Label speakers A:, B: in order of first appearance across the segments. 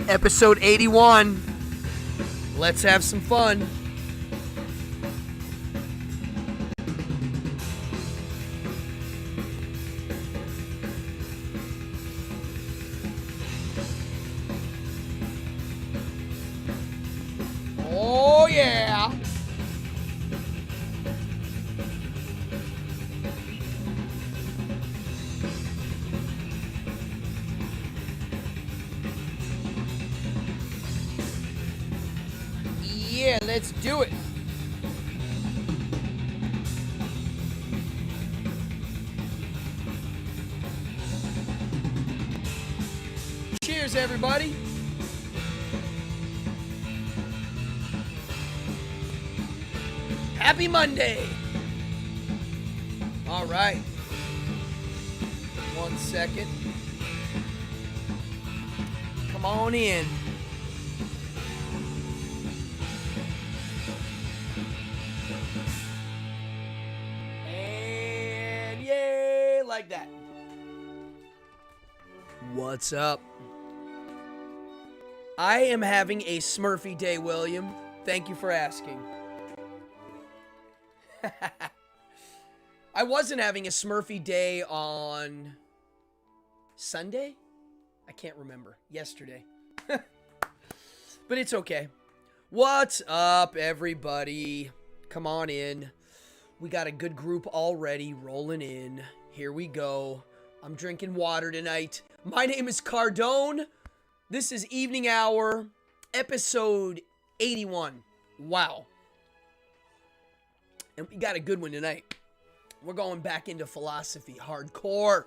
A: Episode 81. Let's have some fun. Oh, yeah. Yeah, let's do it. Cheers, everybody. Happy Monday. All right. 1 second. Come on in. And yay, like that. What's up? I am having a Smurfy day, William. Thank you for asking. I wasn't having a Smurfy day on Sunday? I can't remember. Yesterday. But it's okay. What's up, everybody? Come on in. We got a good group already rolling in. Here we go. I'm drinking water tonight. My name is Cardone. This is Evening Hour, episode 81. Wow. And we got a good one tonight. We're going back into philosophy, hardcore.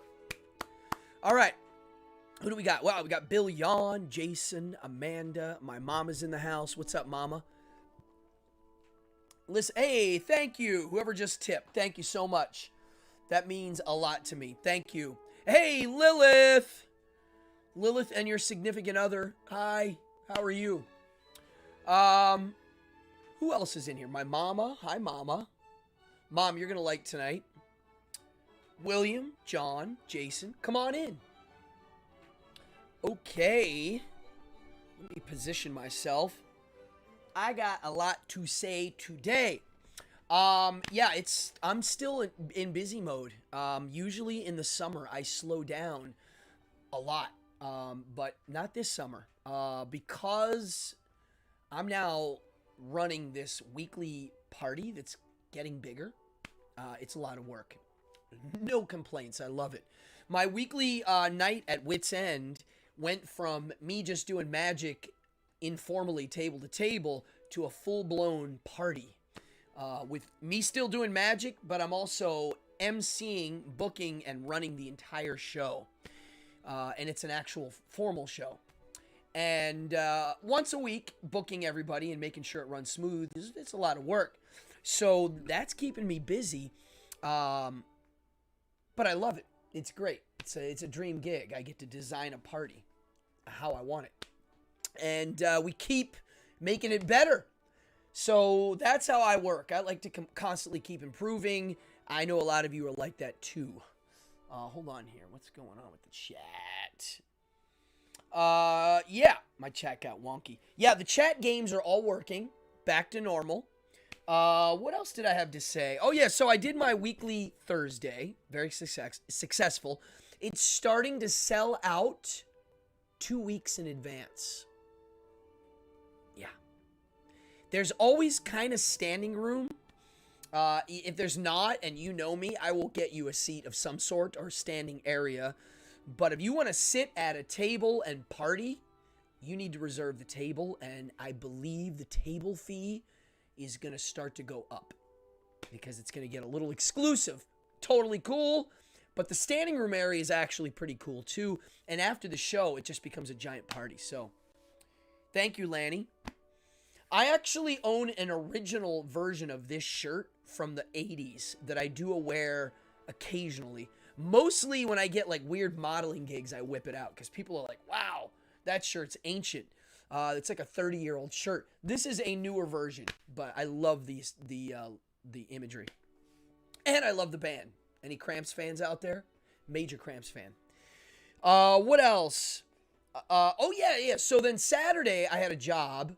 A: All right. Who do we got? Wow, we got Bill Yawn, Jason, Amanda. My mama's in the house. What's up, mama? Listen, hey, thank you. Whoever just tipped, thank you so much. That means a lot to me. Thank you. Hey, Lilith. Lilith and your significant other. Hi, how are you? Who else is in here? My mama. Hi, mama. Mom, you're going to like tonight. William, John, Jason, come on in. Okay. Let me position myself. I got a lot to say today. Yeah, I'm still in busy mode. Usually in the summer, I slow down a lot. But not this summer. Because I'm now running this weekly party that's getting bigger. It's a lot of work. No complaints. I love it. My weekly night at Wit's End went from me just doing magic informally table to table to a full-blown party. With me still doing magic, but I'm also emceeing, booking, and running the entire show. And it's an actual formal show. And once a week, booking everybody and making sure it runs smooth. It's a lot of work. So that's keeping me busy. But I love it. It's great. It's a dream gig. I get to design a party how I want it. And we keep making it better. So that's how I work. I like to constantly keep improving. I know a lot of you are like that too. Hold on here. What's going on with the chat? Yeah, my chat got wonky. Yeah, the chat games are all working. Back to normal. What else did I have to say? Oh, yeah, so I did my weekly Thursday. Very successful. It's starting to sell out 2 weeks in advance. Yeah. There's always kind of standing room. If there's not, and you know me, I will get you a seat of some sort or standing area. But if you want to sit at a table and party, you need to reserve the table. And I believe the table fee is going to start to go up because it's going to get a little exclusive. Totally cool. But the standing room area is actually pretty cool too. And after the show, it just becomes a giant party. So thank you, Lanny. I actually own an original version of this shirt from the 80s that I do wear occasionally. Mostly when I get like weird modeling gigs, I whip it out because people are like, wow, that shirt's ancient. It's like a 30-year-old shirt. This is a newer version, but I love the imagery. And I love the band. Any Cramps fans out there? Major Cramps fan. What else? Oh yeah, yeah. So then Saturday I had a job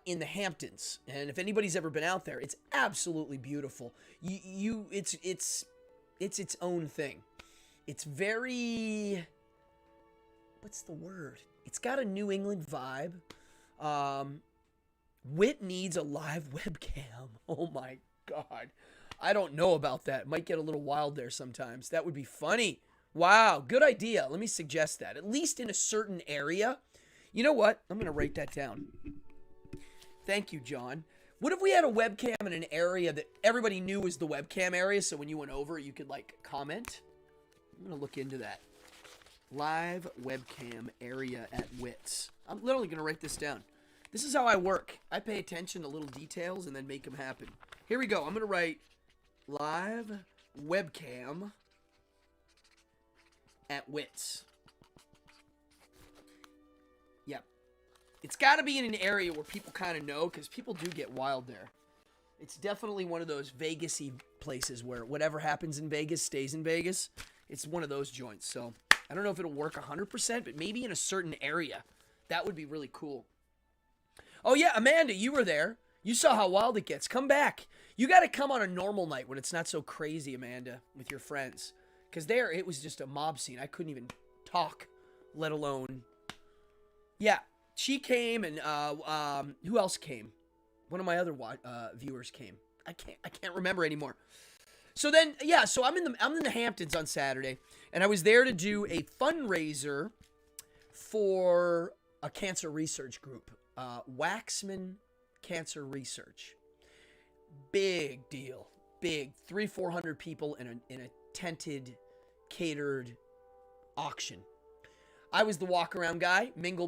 A: in the Hamptons, and if anybody's ever been out there, it's absolutely beautiful. It's its own thing. It's very, what's the word? It's got a New England vibe. Um, Wit needs a live webcam. Oh my god. I don't know about that. Might get a little wild there sometimes. That would be funny. Wow, good idea. Let me suggest that. At least in a certain area. You know what? I'm going to write that down. Thank you, John. What if we had a webcam in an area that everybody knew was the webcam area, so when you went over, you could, like, comment? I'm going to look into that. Live webcam area at Wits. I'm literally going to write this down. This is how I work. I pay attention to little details and then make them happen. Here we go. I'm going to write live webcam at Wits. Yep. It's got to be in an area where people kind of know, because people do get wild there. It's definitely one of those Vegas-y places where whatever happens in Vegas stays in Vegas. It's one of those joints. So I don't know if it'll work 100%, but maybe in a certain area. That would be really cool. Oh, yeah, Amanda, you were there. You saw how wild it gets. Come back. You got to come on a normal night when it's not so crazy, Amanda, with your friends. Because there, it was just a mob scene. I couldn't even talk, let alone... Yeah, she came, and who else came? One of my other viewers came. I can't remember anymore. So then, yeah, so I'm in the Hamptons on Saturday, and I was there to do a fundraiser for a cancer research group, Waxman Cancer Research. Big deal, big 300-400 people in a tented, catered auction. I was the walk around guy, mingle,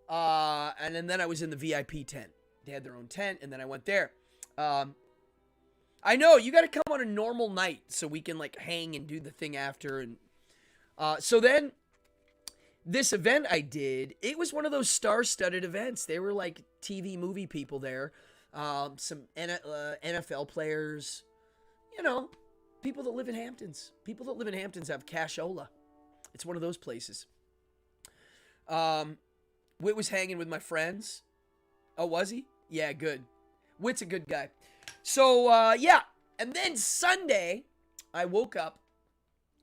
A: and then I was in the VIP tent. They had their own tent, and then I went there. I know, you got to come on a normal night so we can, like, hang and do the thing after. And so then, this event I did, it was one of those star-studded events. They were, like, TV movie people there. Some NFL players. You know, people that live in Hamptons. People that live in Hamptons have cashola. It's one of those places. Wit was hanging with my friends. Oh, was he? Yeah, good. Wit's a good guy. So, yeah. And then Sunday, I woke up,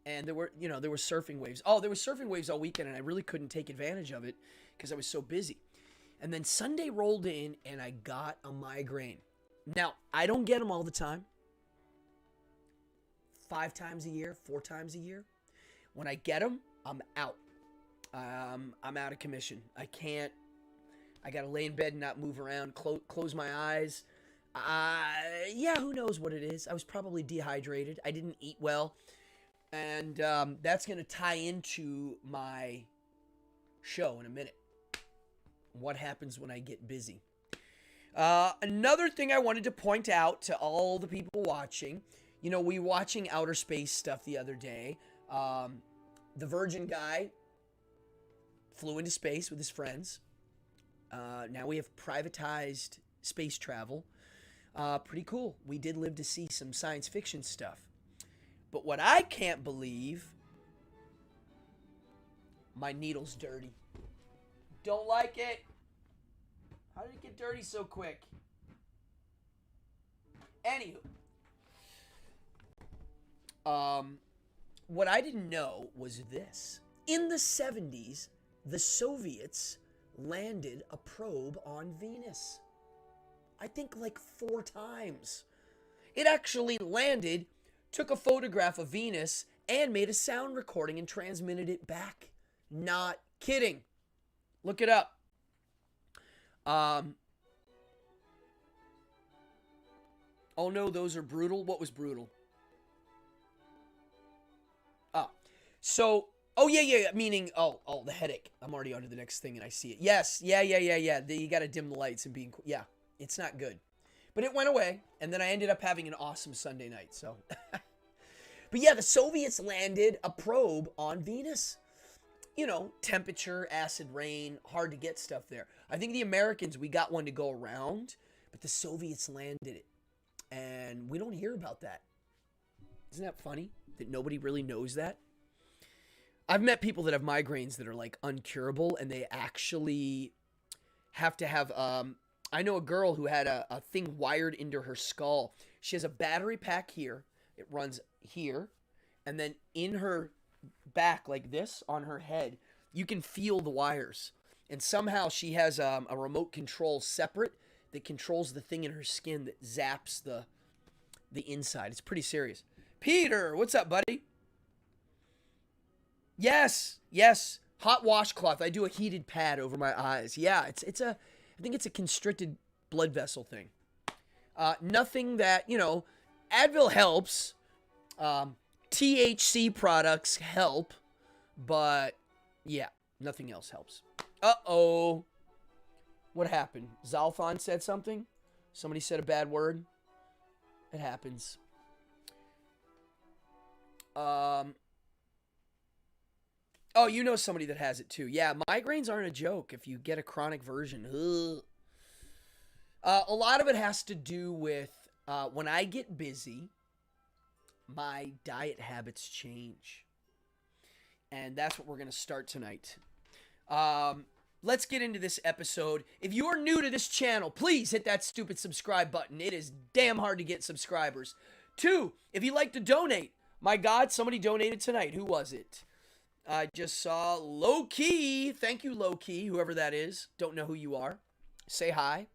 A: and there were surfing waves. Oh, there were surfing waves all weekend, and I really couldn't take advantage of it because I was so busy. And then Sunday rolled in, and I got a migraine. Now, I don't get them all the time. 5 times a year, 4 times a year. When I get them, I'm out. I'm out of commission. I can't. I got to lay in bed and not move around, close my eyes. Yeah, who knows what it is. I was probably dehydrated. I didn't eat well. And that's going to tie into my show in a minute. What happens when I get busy. Another thing I wanted to point out to all the people watching, we were watching outer space stuff the other day. The Virgin guy flew into space with his friends. Now we have privatized space travel. Pretty cool. We did live to see some science fiction stuff. But what I can't believe, my needle's dirty. Don't like it. How did it get dirty so quick? Anywho. What I didn't know was this. In the 70s, the Soviets landed a probe on Venus. I think like 4 times. It actually landed, took a photograph of Venus, and made a sound recording and transmitted it back. Not kidding. Look it up. Oh no, those are brutal. What was brutal? Oh yeah, meaning, the headache. I'm already on to the next thing and I see it. Yes, yeah. You gotta dim the lights and yeah, it's not good. But it went away, and then I ended up having an awesome Sunday night, so. But yeah, the Soviets landed a probe on Venus. Temperature, acid rain, hard to get stuff there. I think the Americans, we got one to go around, but the Soviets landed it. And we don't hear about that. Isn't that funny? That nobody really knows that? I've met people that have migraines that are like uncurable, and they actually have to have. I know a girl who had a thing wired into her skull. She has a battery pack here. It runs here, and then in her back, like this, on her head, you can feel the wires. And somehow she has a remote control separate that controls the thing in her skin that zaps the inside. It's pretty serious. Peter, what's up, buddy? Yes, yes. Hot washcloth. I do a heated pad over my eyes. Yeah, I think it's a constricted blood vessel thing. Nothing that, Advil helps. THC products help, but yeah, nothing else helps. Uh-oh. What happened? Zalthon said something? Somebody said a bad word? It happens. Oh, you know somebody that has it too. Yeah, migraines aren't a joke if you get a chronic version. A lot of it has to do with when I get busy, my diet habits change. And that's what we're going to start tonight. Let's get into this episode. If you're new to this channel, please hit that stupid subscribe button. It is damn hard to get subscribers. 2, if you'd like to donate. My God, somebody donated tonight. Who was it? I just saw Low Key. Thank you, Low Key, whoever that is. Don't know who you are. Say hi.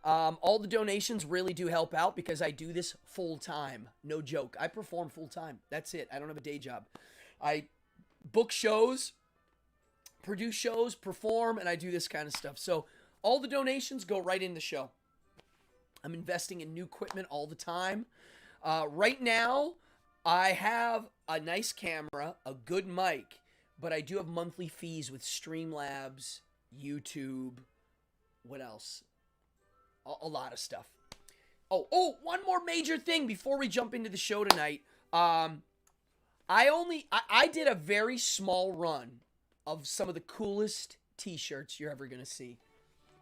A: All the donations really do help out because I do this full time. No joke. I perform full time. That's it. I don't have a day job. I book shows, produce shows, perform, and I do this kind of stuff. So all the donations go right in the show. I'm investing in new equipment all the time. Right now, I have a nice camera, a good mic, but I do have monthly fees with Streamlabs, YouTube, what else? A lot of stuff. Oh, one more major thing before we jump into the show tonight. I did a very small run of some of the coolest t-shirts you're ever going to see.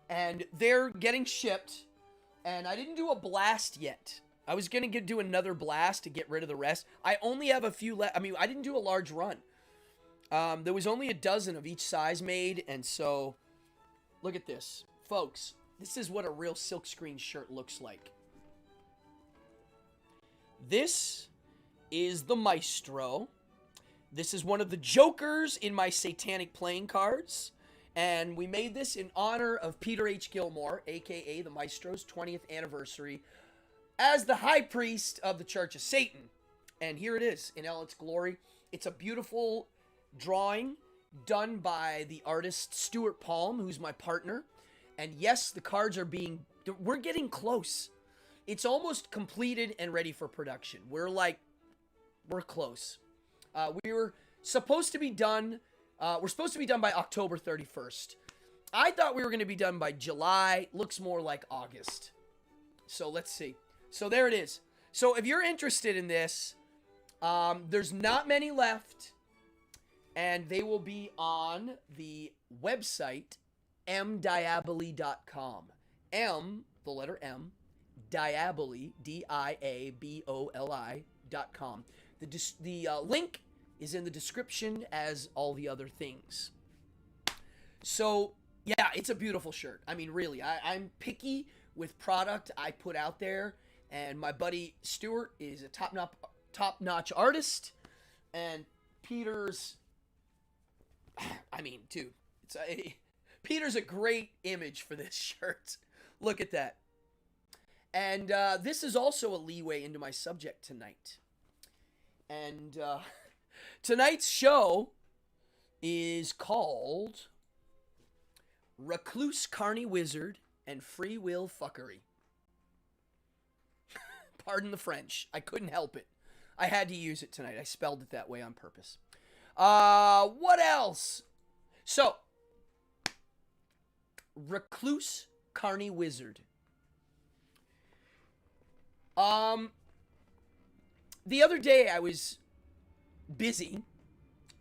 A: And they're getting shipped, and I didn't do a blast yet. I was going to do another blast to get rid of the rest. I only have a few left. I mean, I didn't do a large run. There was only a dozen of each size made, and so look at this. Folks, this is what a real silkscreen shirt looks like. This is the Maestro. This is one of the Jokers in my Satanic playing cards. And we made this in honor of Peter H. Gilmore, a.k.a. the Maestro's 20th anniversary, as the High Priest of the Church of Satan. And here it is in all its glory. It's a beautiful drawing done by the artist Stuart Palm, who's my partner. And yes, the cards are we're getting close. It's almost completed and ready for production. We're close. We were supposed to be done. We're supposed to be done by October 31st. I thought we were going to be done by July. Looks more like August. So let's see. So there it is. So if you're interested in this, there's not many left. And they will be on the website, mdiaboli.com. The letter M, Diaboli, Diaboli.com. The link is in the description as all the other things. So, yeah, it's a beautiful shirt. I mean, really, I'm picky with product I put out there, and my buddy Stuart is a top-notch artist, and Peter's, I mean, dude, Peter's a great image for this shirt. Look at that. And this is also a leeway into my subject tonight. And tonight's show is called Recluse, Carny Wizard, and Free Will Fukery. Pardon the French. I couldn't help it. I had to use it tonight. I spelled it that way on purpose. What else? So, Recluse, Carny Wizard. The other day I was busy,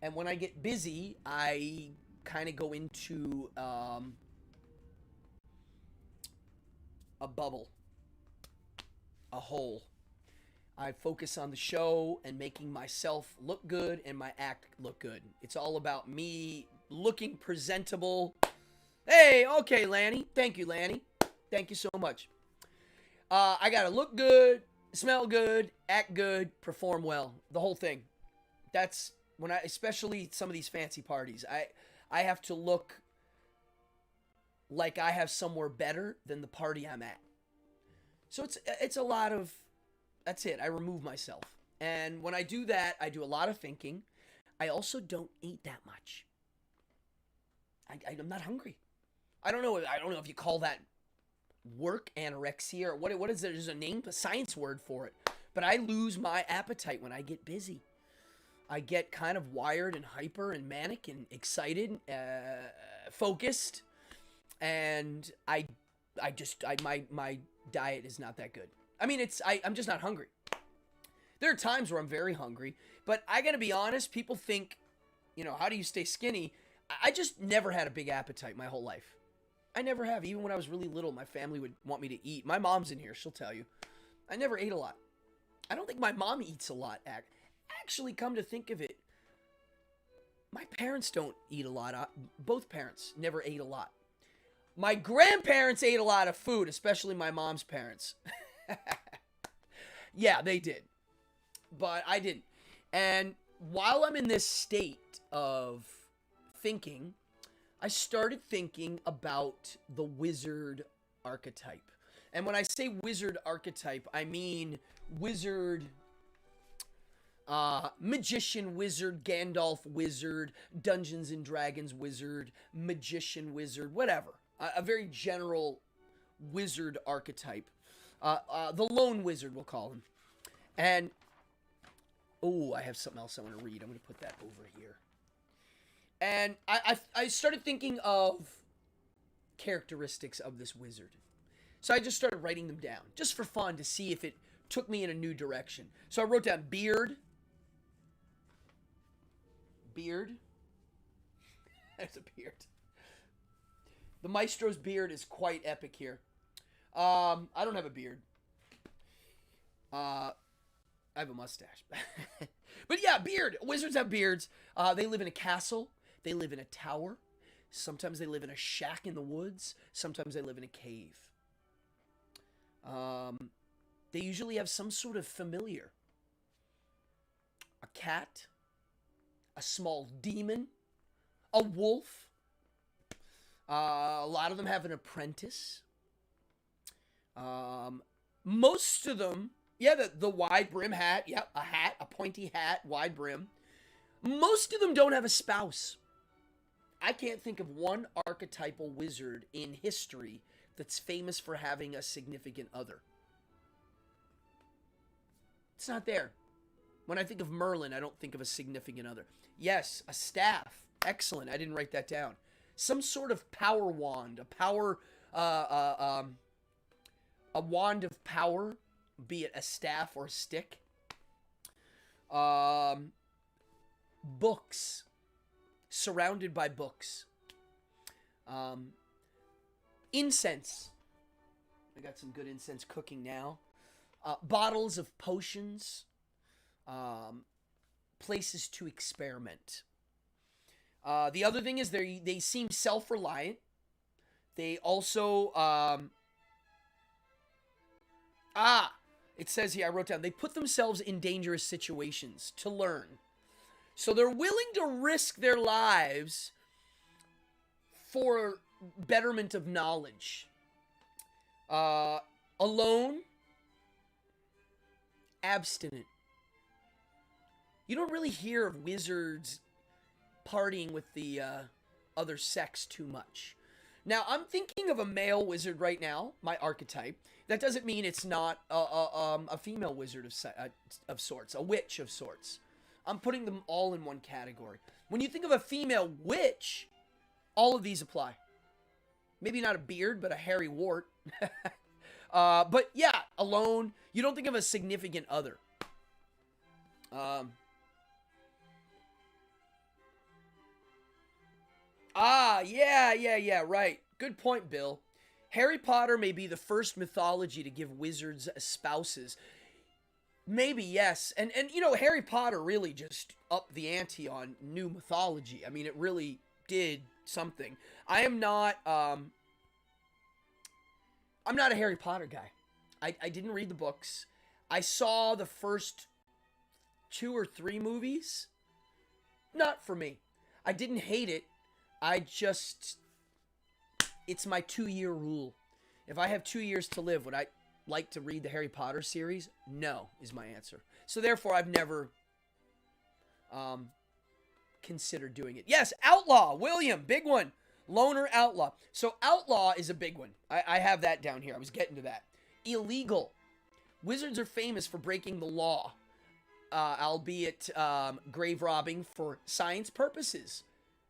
A: and when I get busy, I kind of go into a bubble, a hole. I focus on the show and making myself look good and my act look good. It's all about me looking presentable. Hey, okay, Lanny. Thank you, Lanny. Thank you so much. I gotta look good, smell good, act good, perform well. The whole thing. That's when especially some of these fancy parties, I have to look like I have somewhere better than the party I'm at. So it's a lot of, that's it. I remove myself. And when I do that, I do a lot of thinking. I also don't eat that much. I'm not hungry. I don't know if you call that work anorexia or what is there? There's a name, a science word for it. But I lose my appetite when I get busy. I get kind of wired and hyper and manic and excited, focused, and my diet is not that good. I mean, I'm just not hungry. There are times where I'm very hungry, but I gotta be honest. People think, how do you stay skinny? I just never had a big appetite my whole life. I never have. Even when I was really little, my family would want me to eat. My mom's in here. She'll tell you. I never ate a lot. I don't think my mom eats a lot. Actually, come to think of it, my parents don't eat a lot. Both parents never ate a lot. My grandparents ate a lot of food, especially my mom's parents. Yeah, they did. But I didn't. And while I'm in this state of thinking, I started thinking about the wizard archetype. And when I say wizard archetype, I mean wizard, magician wizard, Gandalf wizard, Dungeons and Dragons wizard, magician wizard, whatever. A very general wizard archetype. The lone wizard, we'll call him. And, I have something else I want to read. I'm going to put that over here. And I started thinking of characteristics of this wizard. So I just started writing them down, just for fun, to see if it took me in a new direction. So I wrote down beard. Beard. There's a beard. The Maestro's beard is quite epic here. I don't have a beard. I have a mustache. But yeah, beard. Wizards have beards. They live in a castle. They live in a tower. Sometimes they live in a shack in the woods. Sometimes they live in a cave. They usually have some sort of familiar. A cat. A small demon. A wolf. A lot of them have an apprentice. Most of them, the wide brim hat. Yep, a hat, a pointy hat, wide brim. Most of them don't have a spouse. I can't think of one archetypal wizard in history that's famous for having a significant other. It's not there. When I think of Merlin, I don't think of a significant other. Yes, a staff. Excellent. I didn't write that down. Some sort of power wand, a wand of power, be it a staff or a stick. Books. Surrounded by books. Incense. I got some good incense cooking now. Bottles of potions. Places to experiment. The other thing is they seem self-reliant. They also, it says here, I wrote down, they put themselves in dangerous situations to learn. So they're willing to risk their lives for betterment of knowledge. Alone, abstinent. You don't really hear of wizards partying with the other sex too much. Now, I'm thinking of a male wizard right now, my archetype. That doesn't mean it's not a female wizard of sorts, a witch of sorts. I'm putting them all in one category. When you think of a female witch, all of these apply. Maybe not a beard, but a hairy wart. But yeah, alone. You don't think of a significant other. Yeah, right. Good point, Bill. Harry Potter may be the first mythology to give wizards spouses. Maybe, yes. And you know, Harry Potter really just upped the ante on new mythology. I mean, it really did something. I am not I'm not a Harry Potter guy. I didn't read the books. I saw the first 2 or 3 movies. Not for me. I didn't hate it. I just it's my 2-year rule. If I have 2 years to live, would I like to read the Harry Potter series? No, is my answer. So therefore, I've never considered doing it. Yes, Outlaw, William, big one. Loner Outlaw. So Outlaw is a big one. I have that down here. I was getting to that. Illegal. Wizards are famous for breaking the law, albeit grave robbing for science purposes,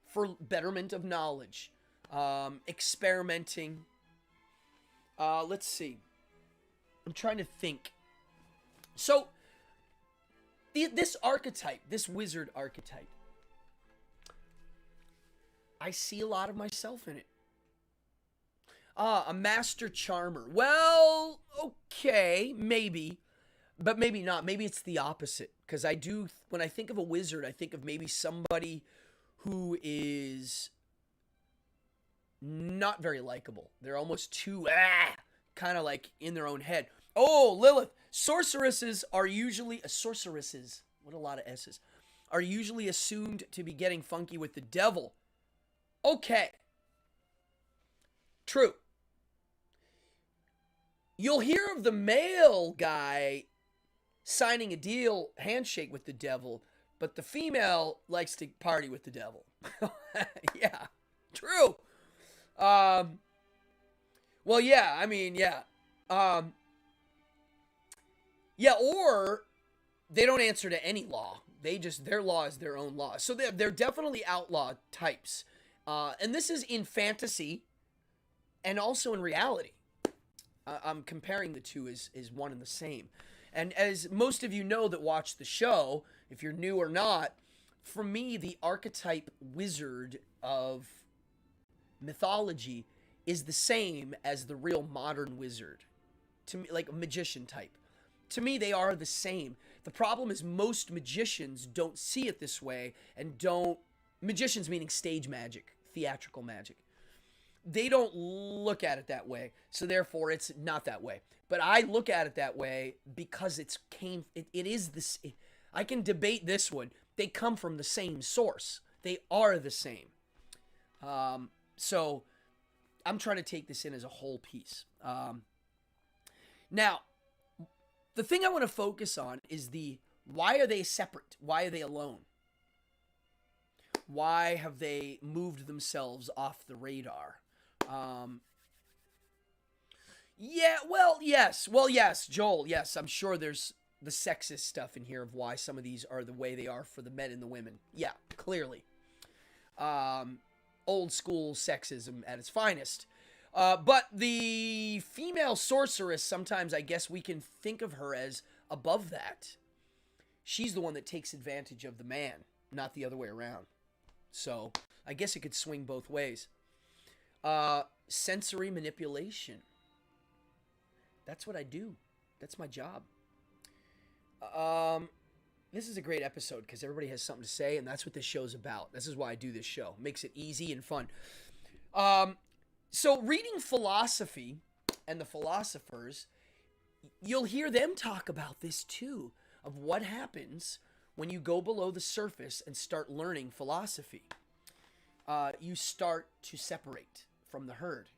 A: for betterment of knowledge, experimenting. Let's see. I'm trying to think. So, this archetype, this wizard archetype, I see a lot of myself in it. A master charmer. Well, okay, maybe, but maybe not. Maybe it's the opposite. Because I do, when I think of a wizard, I think of maybe somebody who is not very likable. They're almost too, kind of like in their own head. Oh, Lilith. Sorceresses are usually, sorceresses, what a lot of S's, are usually assumed to be getting funky with the devil. Okay. True. You'll hear of the male guy signing a deal, handshake with the devil, but the female likes to party with the devil. Yeah, true. Well, yeah, I mean, yeah. Yeah, or they don't answer to any law. Their law is their own law. So they're definitely outlaw types. And this is in fantasy and also in reality. I'm comparing the two as one and the same. And as most of you know that watch the show, if you're new or not, for me, the archetype wizard of mythology is the same as the real modern wizard. To me, like a magician type. To me, they are the same. The problem is most magicians don't see it this way and don't... Magicians meaning stage magic, theatrical magic. They don't look at it that way, so therefore it's not that way. But I look at it that way because it is this. I can debate this one. They come from the same source. They are the same. So I'm trying to take this in as a whole piece. Now, the thing I want to focus on is why are they separate? Why are they alone? Why have they moved themselves off the radar? Yeah, well, yes, Joel, yes, I'm sure there's the sexist stuff in here of why some of these are the way they are for the men and the women. Yeah, clearly. Old school sexism at its finest. But the female sorceress, sometimes I guess we can think of her as above that. She's the one that takes advantage of the man, not the other way around. So, I guess it could swing both ways. Sensory manipulation. That's what I do. That's my job. This is a great episode because everybody has something to say, and that's what this show's about. This is why I do this show. Makes it easy and fun. So reading philosophy and the philosophers, you'll hear them talk about this too, of what happens when you go below the surface and start learning philosophy. You start to separate from the herd.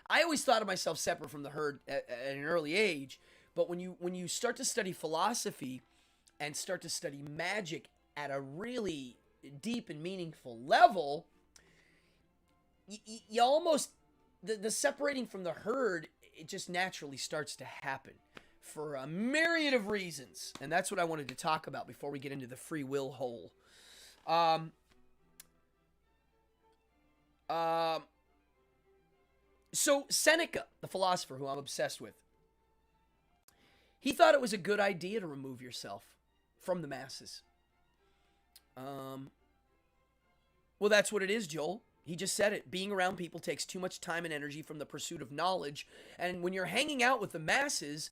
A: I always thought of myself separate from the herd at an early age, but when you start to study philosophy and start to study magic at a really deep and meaningful level, you almost, the separating from the herd, it just naturally starts to happen for a myriad of reasons. And that's what I wanted to talk about before we get into the free will hole. So Seneca, the philosopher who I'm obsessed with, he thought it was a good idea to remove yourself from the masses. Well, that's what it is, Joel. He just said it. Being around people takes too much time and energy from the pursuit of knowledge. And when you're hanging out with the masses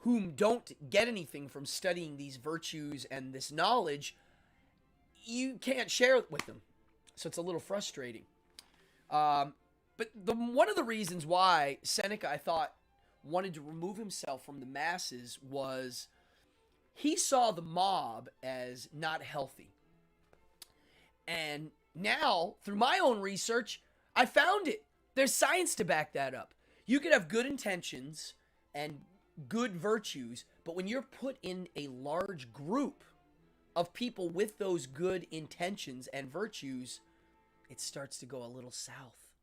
A: whom don't get anything from studying these virtues and this knowledge, you can't share it with them. So it's a little frustrating. But one of the reasons why Seneca, I thought, wanted to remove himself from the masses was he saw the mob as not healthy. And now, through my own research, I found it. There's science to back that up. You could have good intentions and good virtues, but when you're put in a large group of people with those good intentions and virtues, it starts to go a little south.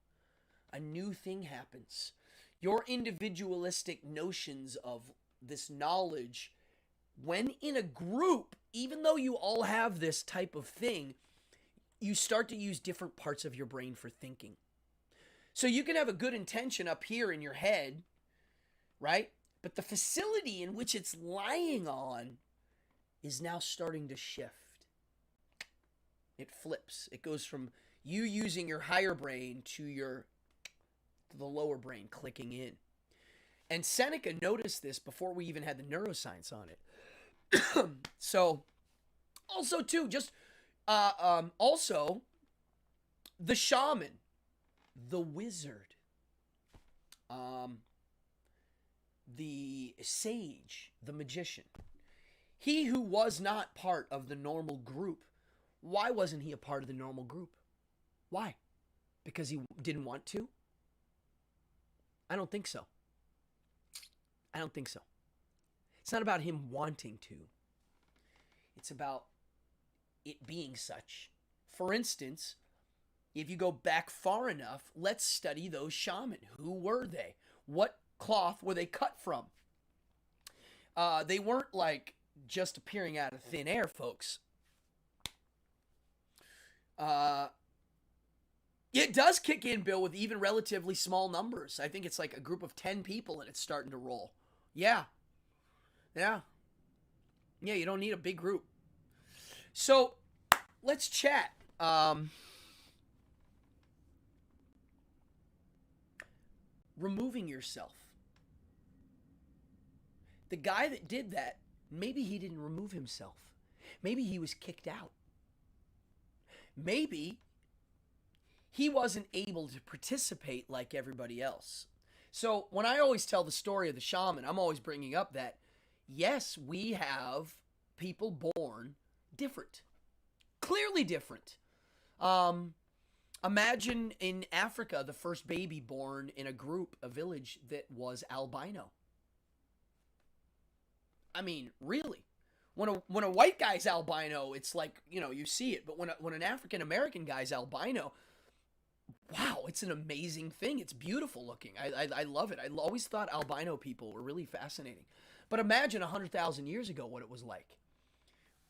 A: A new thing happens. Your individualistic notions of this knowledge, when in a group, even though you all have this type of thing, you start to use different parts of your brain for thinking. So you can have a good intention up here in your head, right? But the facility in which it's lying on is now starting to shift. It flips. It goes from you using your higher brain to the lower brain clicking in. And Seneca noticed this before we even had the neuroscience on it. So, also too, also, the shaman, the wizard, the sage, the magician, he who was not part of the normal group, why wasn't he a part of the normal group? Why? Because he didn't want to? I don't think so. I don't think so. It's not about him wanting to. It's about it being such. For instance, if you go back far enough, let's study those shaman. Who were they? What cloth were they cut from? They weren't like just appearing out of thin air, folks. It does kick in, Bill, with even relatively small numbers. I think it's like a group of 10 people and it's starting to roll. Yeah. Yeah, you don't need a big group. So, let's chat. Removing yourself. The guy that did that, maybe he didn't remove himself. Maybe he was kicked out. Maybe he wasn't able to participate like everybody else. So when I always tell the story of the shaman, I'm always bringing up that, yes, we have people born different. Clearly different. Imagine in Africa, the first baby born in a group, a village that was albino. I mean, really. When a white guy's albino, it's like, you see it. But when an African American guy's albino, wow, it's an amazing thing. It's beautiful looking. I love it. I always thought albino people were really fascinating. But imagine 100,000 years ago what it was like.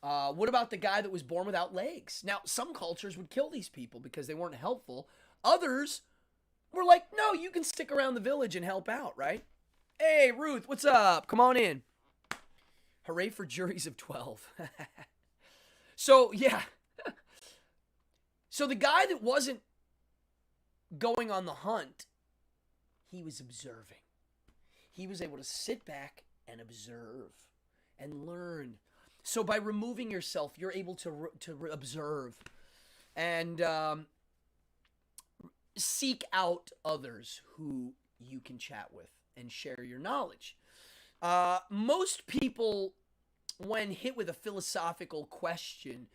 A: What about the guy that was born without legs? Now, some cultures would kill these people because they weren't helpful. Others were like, no, you can stick around the village and help out, right? Hey, Ruth, what's up? Come on in. Hooray for juries of 12. So, yeah. So the guy that wasn't going on the hunt, he was observing. He was able to sit back and observe and learn. So by removing yourself, you're able to observe and seek out others who you can chat with and share your knowledge. Most people, when hit with a philosophical question,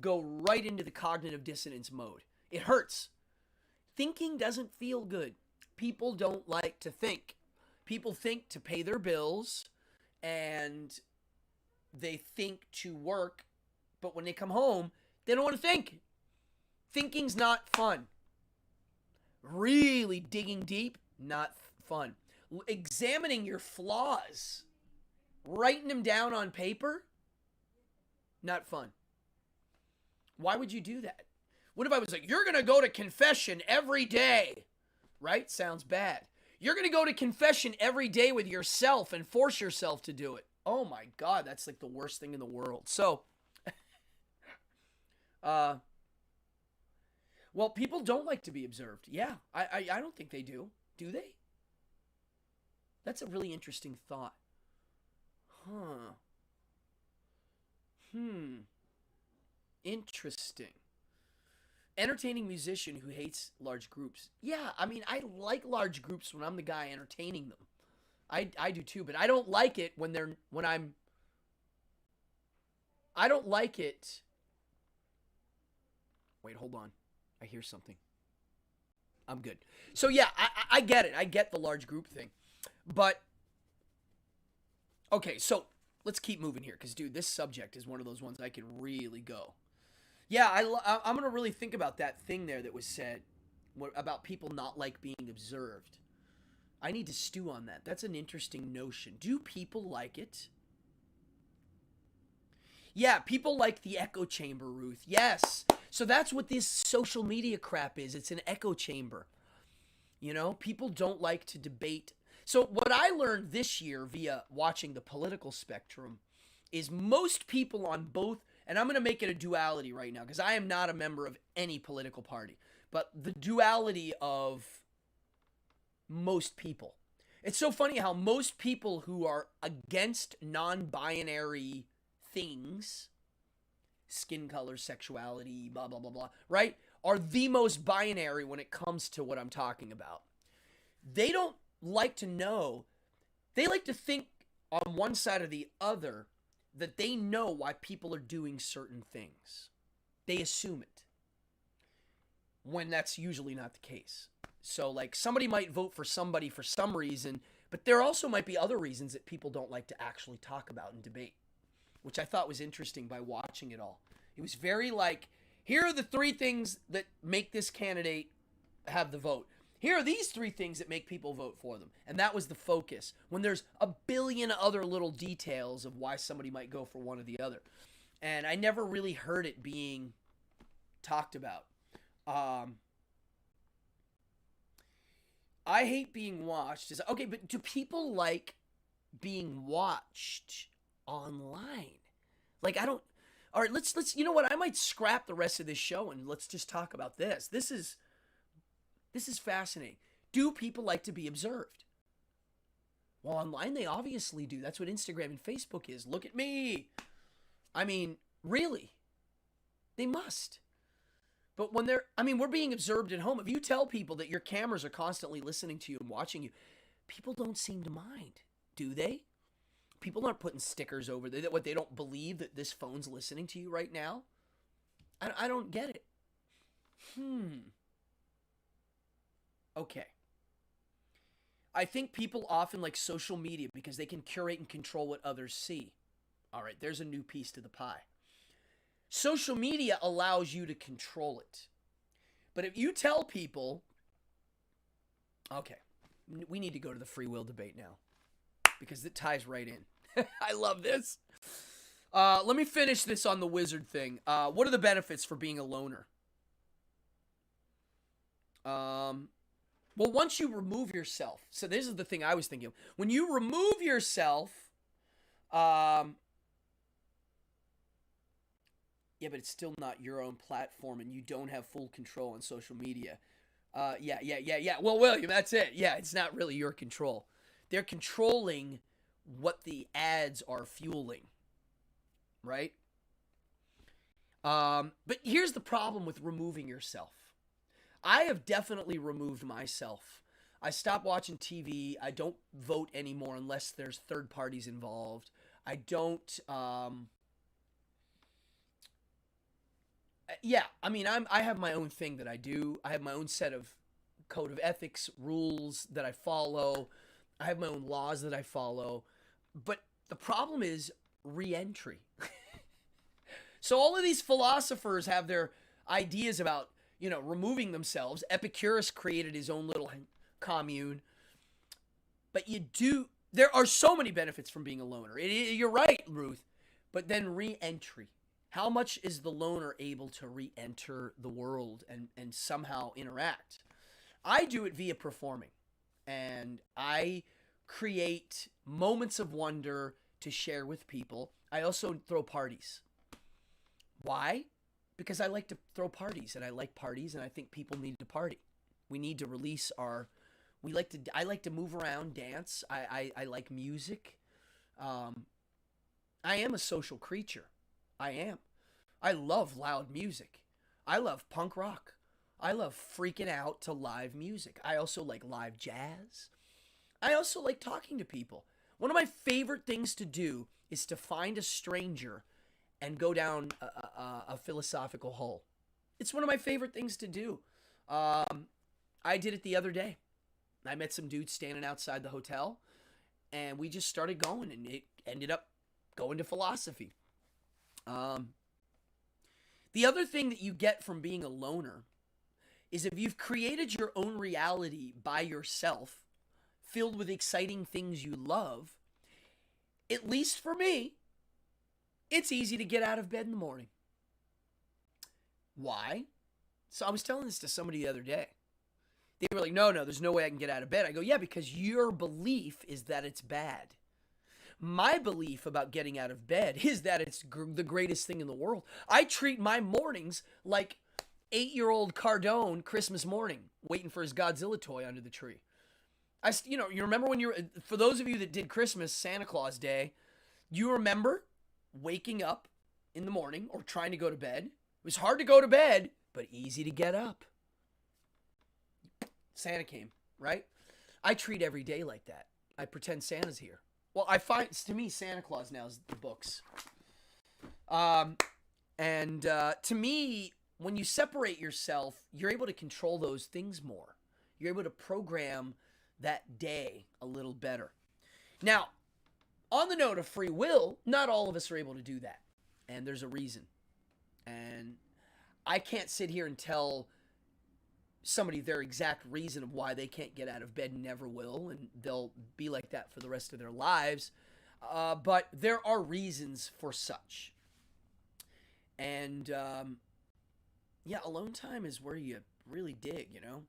A: go right into the cognitive dissonance mode. It hurts. Thinking doesn't feel good. People don't like to think. People think to pay their bills, and they think to work, but when they come home, they don't want to think. Thinking's not fun. Really digging deep, not fun. Examining your flaws, writing them down on paper, not fun. Why would you do that? What if I was like, you're going to go to confession every day, right? Sounds bad. You're going to go to confession every day with yourself and force yourself to do it. Oh my God, that's like the worst thing in the world. So, well, people don't like to be observed. Yeah, I don't think they do. Do they? That's a really interesting thought. Huh. Hmm. Interesting. Entertaining musician who hates large groups. Yeah, I mean, I like large groups when I'm the guy entertaining them. I do too, but I don't like it when I'm I don't like it. Wait, hold on. I hear something. I'm good. So yeah, I get it. I get the large group thing. But okay, so let's keep moving here cuz dude, this subject is one of those ones I can really go. Yeah, I'm going to really think about that thing there that was said about people not like being observed. I need to stew on that. That's an interesting notion. Do people like it? Yeah, people like the echo chamber, Ruth. Yes. So that's what this social media crap is. It's an echo chamber. You know, people don't like to debate. So what I learned this year via watching the political spectrum is most people on both, and I'm going to make it a duality right now because I am not a member of any political party, but the duality of most people. It's so funny how most people who are against non-binary things, skin color, sexuality, blah, blah, blah, blah, right, are the most binary when it comes to what I'm talking about. They don't like to know, they like to think on one side or the other that they know why people are doing certain things. They assume it when that's usually not the case. So, like, somebody might vote for somebody for some reason, but there also might be other reasons that people don't like to actually talk about and debate, which I thought was interesting by watching it all. It was very like, here are the 3 things that make this candidate have the vote. Here are these 3 things that make people vote for them. And that was the focus. When there's a billion other little details of why somebody might go for one or the other. And I never really heard it being talked about. I hate being watched. Okay, but do people like being watched online? Like, I don't. All right, let's. You know what? I might scrap the rest of this show and let's just talk about this. This is fascinating. Do people like to be observed? Well, online they obviously do. That's what Instagram and Facebook is. Look at me. I mean, really? They must. But when we're being observed at home. If you tell people that your cameras are constantly listening to you and watching you, people don't seem to mind, do they? People aren't putting stickers over there that what they don't believe that this phone's listening to you right now. I don't get it. Okay. I think people often like social media because they can curate and control what others see. All right, there's a new piece to the pie. Social media allows you to control it. But if you tell people, okay, we need to go to the free will debate now because it ties right in. I love this. Let me finish this on the wizard thing. What are the benefits for being a loner? Well, once you remove yourself, so this is the thing I was thinking of. When you remove yourself, yeah, but it's still not your own platform, and you don't have full control on social media. Yeah. Well, William, that's it. Yeah, it's not really your control. They're controlling what the ads are fueling, right? But here's the problem with removing yourself. I have definitely removed myself. I stopped watching TV. I don't vote anymore unless there's third parties involved. I don't. Yeah, I mean, I have my own thing that I do. I have my own set of code of ethics, rules that I follow. I have my own laws that I follow. But the problem is re-entry. So all of these philosophers have their ideas about, removing themselves. Epicurus created his own little commune. But there are so many benefits from being a loner. You're right, Ruth. But then re-entry. How much is the loner able to re-enter the world and somehow interact? I do it via performing. And I create moments of wonder to share with people. I also throw parties. Why? Because I like to throw parties, and I like parties, and I think people need to party. We need to release I like to move around, dance. I like music. I am a social creature. I am. I love loud music. I love punk rock. I love freaking out to live music. I also like live jazz. I also like talking to people. One of my favorite things to do is to find a stranger and go down a philosophical hole. It's one of my favorite things to do. I did it the other day. I met some dudes standing outside the hotel, and we just started going, and it ended up going to philosophy. The other thing that you get from being a loner is if you've created your own reality by yourself, filled with exciting things you love, at least for me, it's easy to get out of bed in the morning. Why? So I was telling this to somebody the other day. They were like, no, there's no way I can get out of bed. I go, yeah, because your belief is that it's bad. My belief about getting out of bed is that it's the greatest thing in the world. I treat my mornings like 8-year-old Cardone Christmas morning, waiting for his Godzilla toy under the tree. You remember when for those of you that did Christmas, Santa Claus Day, you remember waking up in the morning or trying to go to bed. It was hard to go to bed, but easy to get up. Santa came, right? I treat every day like that. I pretend Santa's here. Well, to me, Santa Claus now is the books. To me, when you separate yourself, you're able to control those things more. You're able to program that day a little better. Now, on the note of free will, not all of us are able to do that. And there's a reason. And I can't sit here and tell somebody their exact reason of why they can't get out of bed and never will, and they'll be like that for the rest of their lives. But there are reasons for such. And, alone time is where you really dig, you know?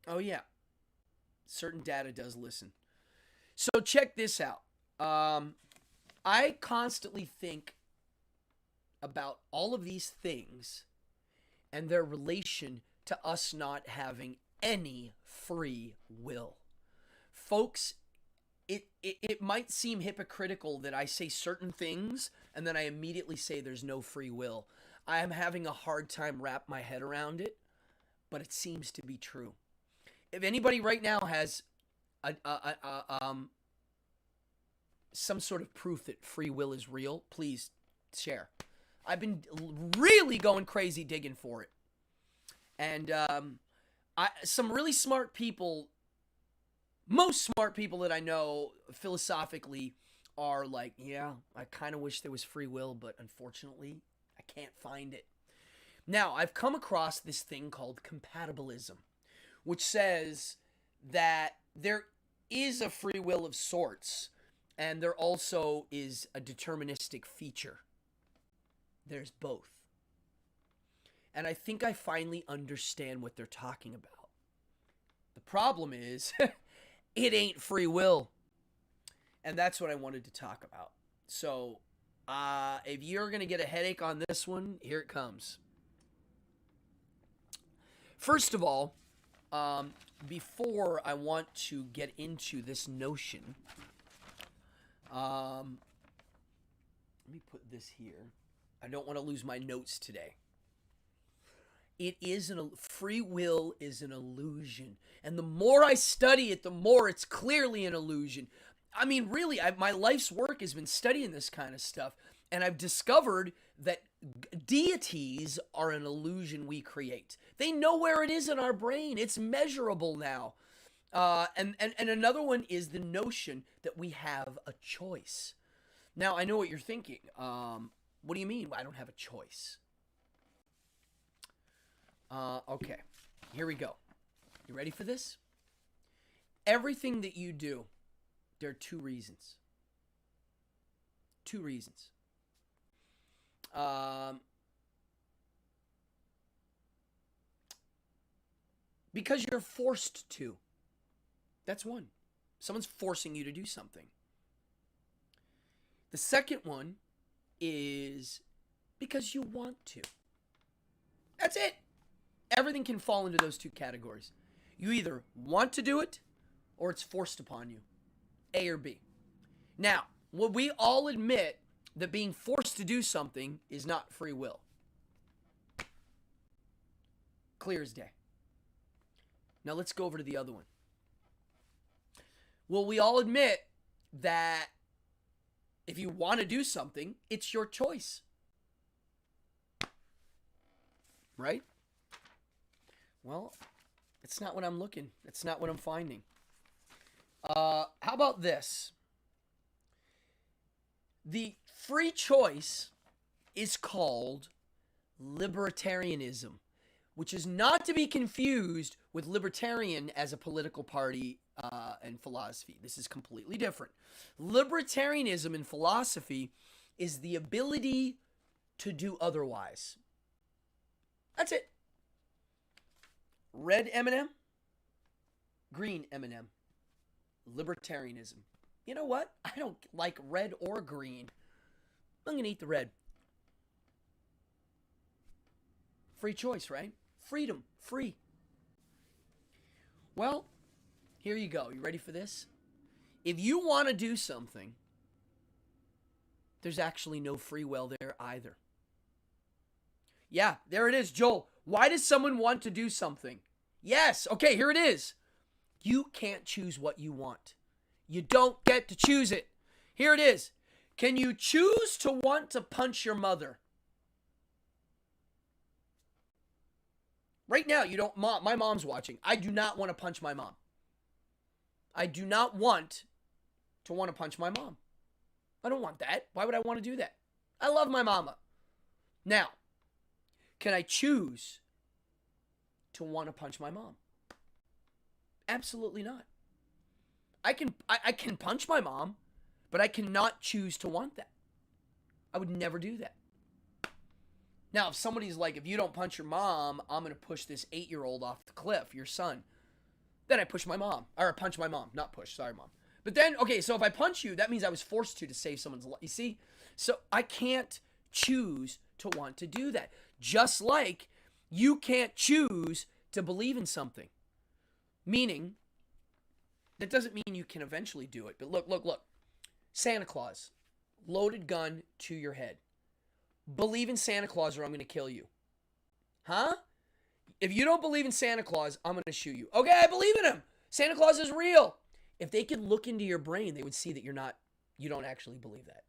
A: Oh, yeah. Certain data does listen. So check this out. I constantly think about all of these things and their relation to us not having any free will. Folks, it might seem hypocritical that I say certain things and then I immediately say there's no free will. I am having a hard time wrap my head around it, but it seems to be true. If anybody right now has some sort of proof that free will is real, please share. I've been really going crazy digging for it. And some really smart people, most smart people that I know philosophically are like, yeah, I kind of wish there was free will, but unfortunately, I can't find it. Now, I've come across this thing called compatibilism, which says that there is a free will of sorts, and there also is a deterministic feature. There's both. And I think I finally understand what they're talking about. The problem is, it ain't free will. And that's what I wanted to talk about. So, if you're going to get a headache on this one, here it comes. First of all, before I want to get into this notion, let me put this here. I don't want to lose my notes today. Free will is an illusion. And the more I study it, the more it's clearly an illusion. I mean, really, my life's work has been studying this kind of stuff. And I've discovered that deities are an illusion we create. They know where it is in our brain. It's measurable now. And another one is the notion that we have a choice. Now, I know what you're thinking. What do you mean I don't have a choice? Okay, here we go. You ready for this? Everything that you do, there are two reasons. Two reasons. Because you're forced to. That's one. Someone's forcing you to do something. The second one is because you want to. That's it. Everything can fall into those two categories. You either want to do it or it's forced upon you. A or B. Now, would we all admit that being forced to do something is not free will? Clear as day. Now let's go over to the other one. Will we all admit that if you want to do something, it's your choice? Right? Well, it's not what I'm looking. It's not what I'm finding. How about this? The free choice is called libertarianism, which is not to be confused with libertarian as a political party and philosophy. This is completely different. Libertarianism in philosophy is the ability to do otherwise. That's it. Red M&M, green M&M. Libertarianism. You know what? I don't like red or green. I'm going to eat the red. Free choice, right? Freedom. Free. Well, here you go. You ready for this? If you want to do something, there's actually no free will there either. Yeah, there it is, Joel. Why does someone want to do something? Yes. Okay, here it is. You can't choose what you want. You don't get to choose it. Here it is. Can you choose to want to punch your mother? Right now, you don't. Mom, my mom's watching. I do not want to punch my mom. I do not want to punch my mom. I don't want that. Why would I want to do that? I love my mama. Now, can I choose to want to punch my mom? Absolutely not. I can punch my mom, but I cannot choose to want that. I would never do that. Now, if somebody's like, if you don't punch your mom, I'm going to push this 8-year-old off the cliff, your son. Then I push my mom. Or punch my mom. Not push. Sorry, mom. But then, okay, so if I punch you, that means I was forced to save someone's life. You see? So I can't choose to want to do that. Just like you can't choose to believe in something. Meaning, that doesn't mean you can eventually do it. But look. Santa Claus. Loaded gun to your head. Believe in Santa Claus or I'm going to kill you. Huh? If you don't believe in Santa Claus, I'm going to shoot you. Okay, I believe in him. Santa Claus is real. If they could look into your brain, they would see that you don't actually believe that.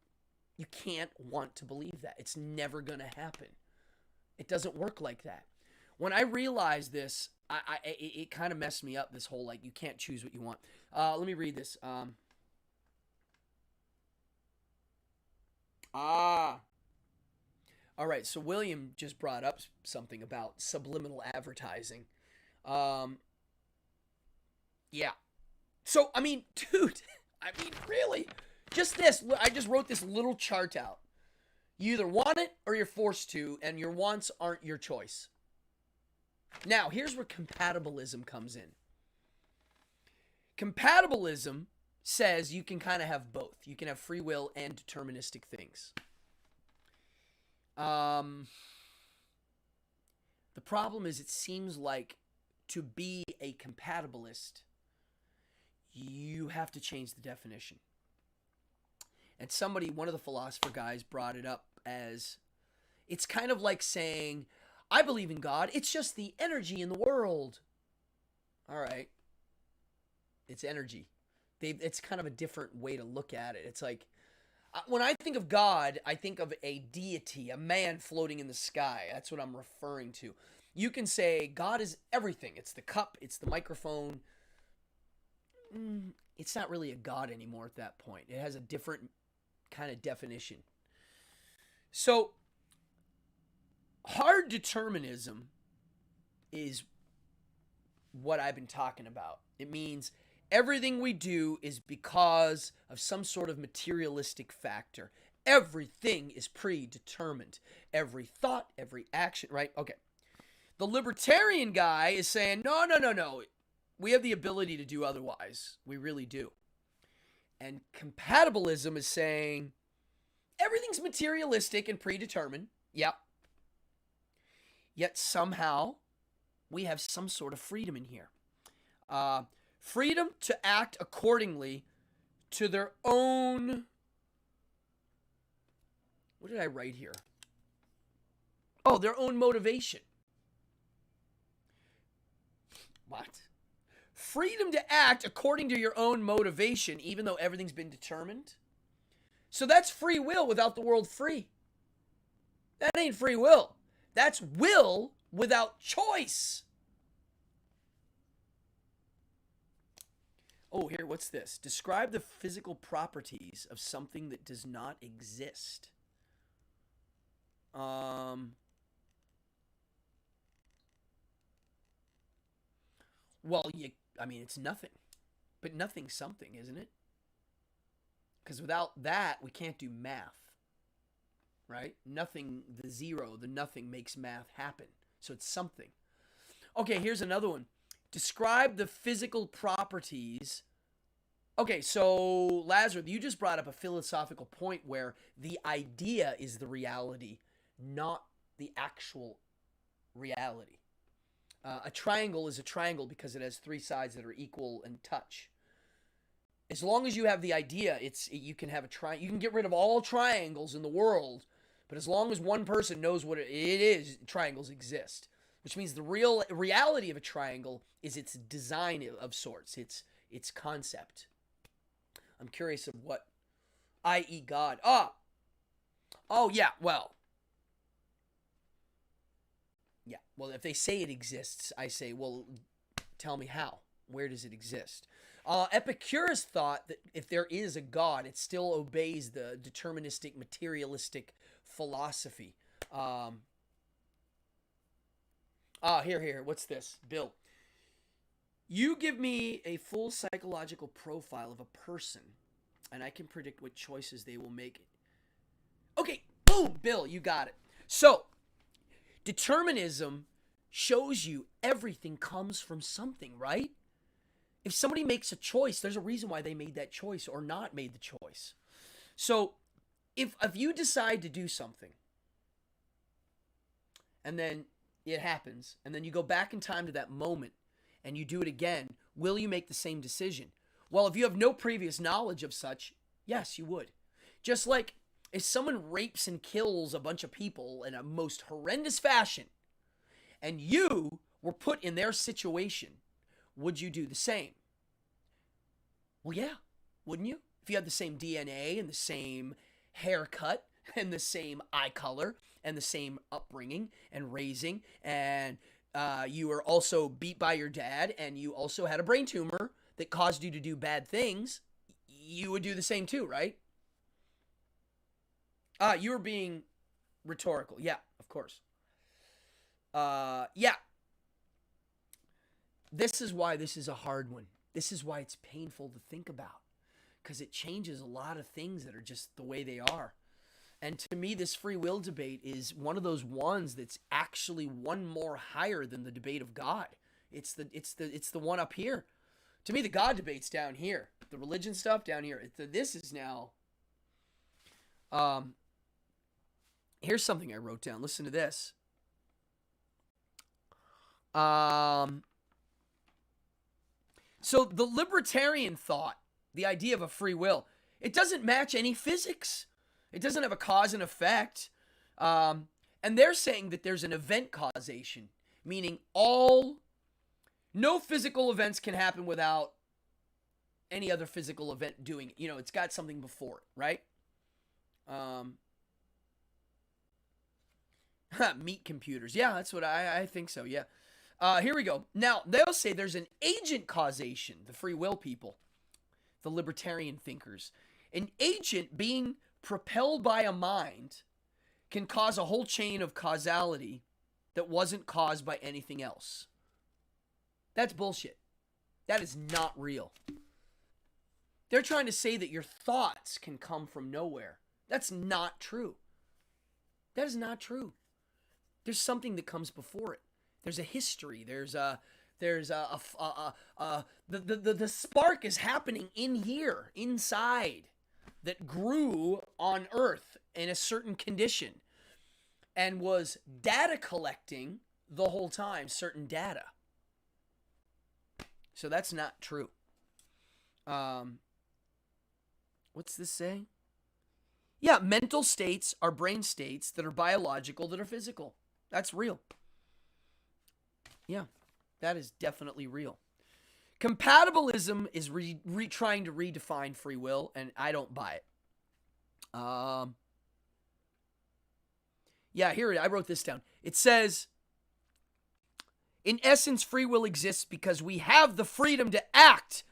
A: You can't want to believe that. It's never going to happen. It doesn't work like that. When I realized this, it kind of messed me up, this whole, like, you can't choose what you want. Let me read this. All right, so William just brought up something about subliminal advertising. Yeah. So, I mean, dude, really, just this. I just wrote this little chart out. You either want it or you're forced to, and your wants aren't your choice. Now, here's where compatibilism comes in. Compatibilism says you can kind of have both. You can have free will and deterministic things. The problem is it seems like to be a compatibilist, you have to change the definition. And one of the philosopher guys brought it up as, it's kind of like saying, I believe in God, it's just the energy in the world. All right. It's energy. It's kind of a different way to look at it. It's like, when I think of God, I think of a deity, a man floating in the sky. That's what I'm referring to. You can say God is everything. It's the cup. It's the microphone. It's not really a God anymore at that point. It has a different kind of definition. So, hard determinism is what I've been talking about. It means everything we do is because of some sort of materialistic factor. Everything is predetermined. Every thought, every action, right? Okay. The libertarian guy is saying, no. We have the ability to do otherwise. We really do. And compatibilism is saying, everything's materialistic and predetermined. Yep. Yet somehow, we have some sort of freedom in here. Freedom to act accordingly to their own... What did I write here? Oh, their own motivation. What? Freedom to act according to your own motivation, even though everything's been determined. So that's free will without the world free. That ain't free will. That's will without choice. Oh, here, what's this? Describe the physical properties of something that does not exist. Well, it's nothing. But nothing's something, isn't it? Because without that, we can't do math. Right? Nothing, the zero, the nothing makes math happen. So it's something. Okay, here's another one. Describe the physical properties. Okay, so Lazarus, you just brought up a philosophical point where the idea is the reality, not the actual reality. A triangle is a triangle because it has three sides that are equal and touch. As long as you have the idea, you can have a triangle. You can get rid of all triangles in the world, but as long as one person knows what it is, triangles exist. Which means the real reality of a triangle is its design of sorts, its concept. I'm curious of what, i.e. God. Oh yeah, well. Yeah, well, if they say it exists, I say, well, tell me how. Where does it exist? Epicurus thought that if there is a God, it still obeys the deterministic, materialistic philosophy. Here. What's this? Bill. You give me a full psychological profile of a person, and I can predict what choices they will make. Okay, boom, Bill, you got it. So, determinism shows you everything comes from something, right? If somebody makes a choice, there's a reason why they made that choice or not made the choice. So, if you decide to do something, and then it happens, and then you go back in time to that moment, and you do it again, will you make the same decision? Well, if you have no previous knowledge of such, yes, you would. Just like if someone rapes and kills a bunch of people in a most horrendous fashion, and you were put in their situation, would you do the same? Well, yeah, wouldn't you? If you had the same DNA and the same haircut and the same eye color and the same upbringing and raising, and you were also beat by your dad, and you also had a brain tumor that caused you to do bad things, you would do the same too, right? You were being rhetorical. Yeah, of course. Yeah. This is why this is a hard one. This is why it's painful to think about, because it changes a lot of things that are just the way they are. And to me, this free will debate is one of those ones that's actually one more higher than the debate of God. It's the one up here. To me, the God debate's down here. The religion stuff down here. This is now. Here's something I wrote down. Listen to this. So the libertarian thought, the idea of a free will, it doesn't match any physics. It doesn't have a cause and effect. And they're saying that there's an event causation, meaning no physical events can happen without any other physical event doing it. You know, it's got something before it, right? Meat computers. Yeah, that's what I think so, yeah. Here we go. Now, they'll say there's an agent causation, the free will people, the libertarian thinkers. An agent being propelled by a mind can cause a whole chain of causality that wasn't caused by anything else. That's bullshit. That is not real. They're trying to say that your thoughts can come from nowhere. That's not true. That is not true. There's something that comes before it. There's a history. The spark is happening in here, inside, that grew on Earth in a certain condition and was data collecting the whole time, certain data. So that's not true. What's this say? Yeah, mental states are brain states that are biological, that are physical. That's real. Yeah, that is definitely real. Compatibilism is trying to redefine free will, and I don't buy it. Yeah, here I wrote this down. It says, in essence, free will exists because we have the freedom to act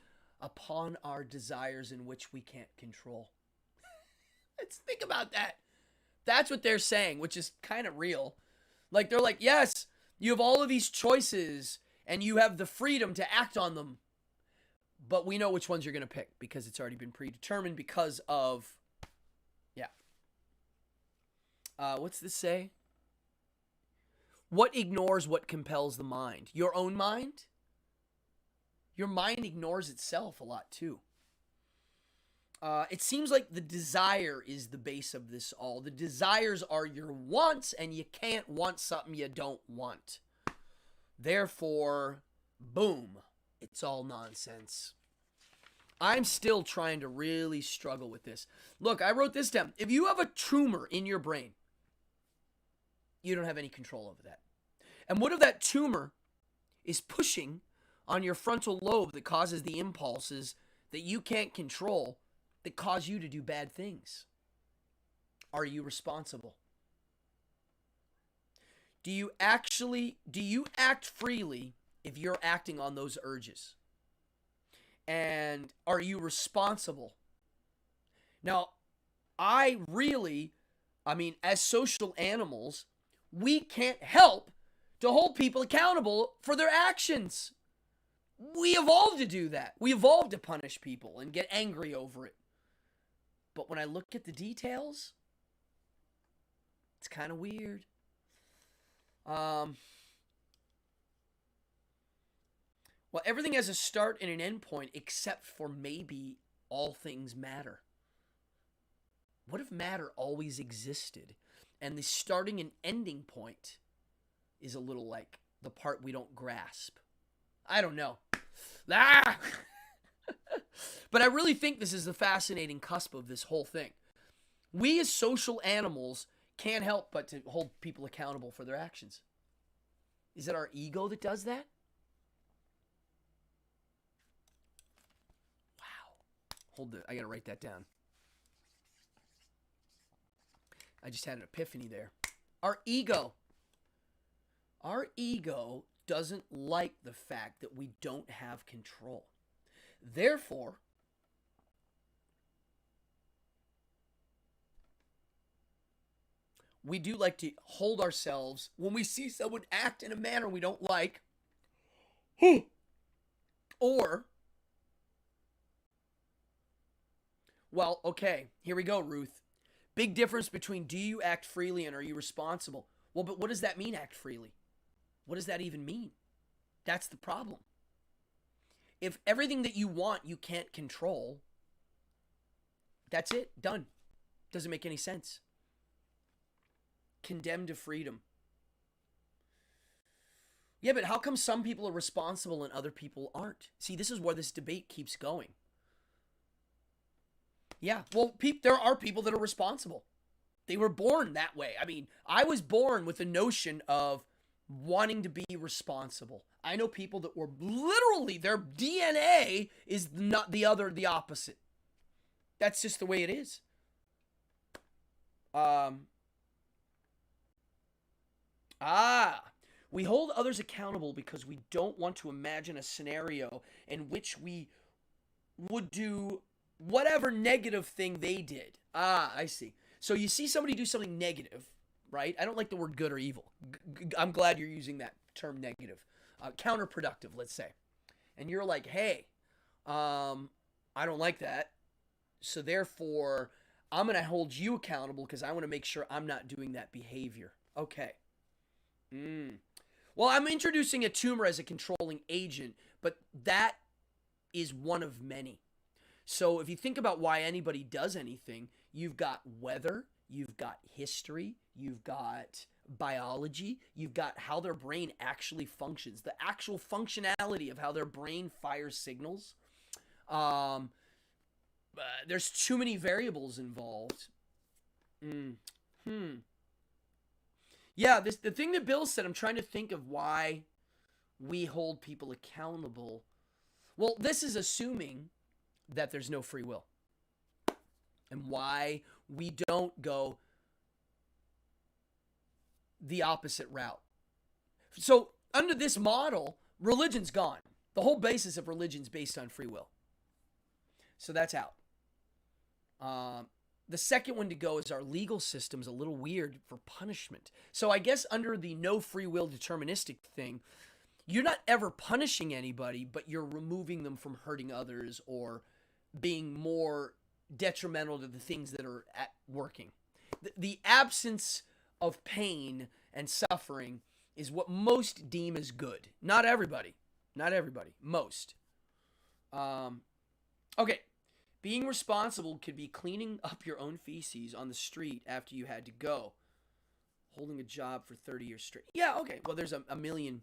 A: upon our desires in which we can't control. Let's think about that. That's what they're saying, which is kind of real. Like, they're like, yes, you have all of these choices and you have the freedom to act on them. But we know which ones you're going to pick because it's already been predetermined because of, yeah. What's this say? What ignores what compels the mind? Your own mind? Your mind ignores itself a lot too. It seems like the desire is the base of this all. The desires are your wants, and you can't want something you don't want. Therefore, boom, it's all nonsense. I'm still trying to really struggle with this. Look, I wrote this down. If you have a tumor in your brain, you don't have any control over that. And what if that tumor is pushing on your frontal lobe that causes the impulses that you can't control that cause you to do bad things? Are you responsible? Do you act freely if you're acting on those urges? And are you responsible? Now, as social animals, we can't help to hold people accountable for their actions. We evolved to do that. We evolved to punish people and get angry over it. But when I look at the details, it's kind of weird. Well, everything has a start and an end point except for maybe all things matter. What if matter always existed and the starting and ending point is a little like the part we don't grasp? I don't know. But I really think this is the fascinating cusp of this whole thing. We as social animals can't help but to hold people accountable for their actions. Is it our ego that does that? Wow. I gotta write that down. I just had an epiphany there. Our ego doesn't like the fact that we don't have control. Therefore, we do like to hold ourselves when we see someone act in a manner we don't like. Or, well, okay, here we go, Ruth. Big difference between do you act freely and are you responsible? Well, but what does that mean, act freely? What does that even mean? That's the problem. If everything that you want you can't control, that's it, done. Doesn't make any sense. Condemned to freedom. Yeah, but how come some people are responsible and other people aren't? See, this is where this debate keeps going. Yeah, well, there are people that are responsible. They were born that way. I mean, I was born with the notion of wanting to be responsible. I know people that were literally, their DNA is not the opposite. That's just the way it is. We hold others accountable because we don't want to imagine a scenario in which we would do whatever negative thing they did. I see. So you see somebody do something negative, right? I don't like the word good or evil. I'm glad you're using that term negative. Counterproductive, let's say. And you're like, hey, I don't like that. So therefore, I'm going to hold you accountable because I want to make sure I'm not doing that behavior. Okay. Well, I'm introducing a tumor as a controlling agent, but that is one of many. So if you think about why anybody does anything, you've got weather, you've got history, you've got biology, you've got how their brain actually functions, the actual functionality of how their brain fires signals. there's too many variables involved. Yeah, the thing that Bill said, I'm trying to think of why we hold people accountable. Well, this is assuming that there's no free will. And why we don't go the opposite route. So, under this model, religion's gone. The whole basis of religion's based on free will. So that's out. The second one to go is our legal system's a little weird for punishment. So I guess under the no free will deterministic thing, you're not ever punishing anybody, but you're removing them from hurting others or being more detrimental to the things that are working. The absence of pain and suffering is what most deem as good. Not everybody. Not everybody. Most. Okay. Being responsible could be cleaning up your own feces on the street after you had to go. Holding a job for 30 years straight. Yeah, okay. Well, there's a million.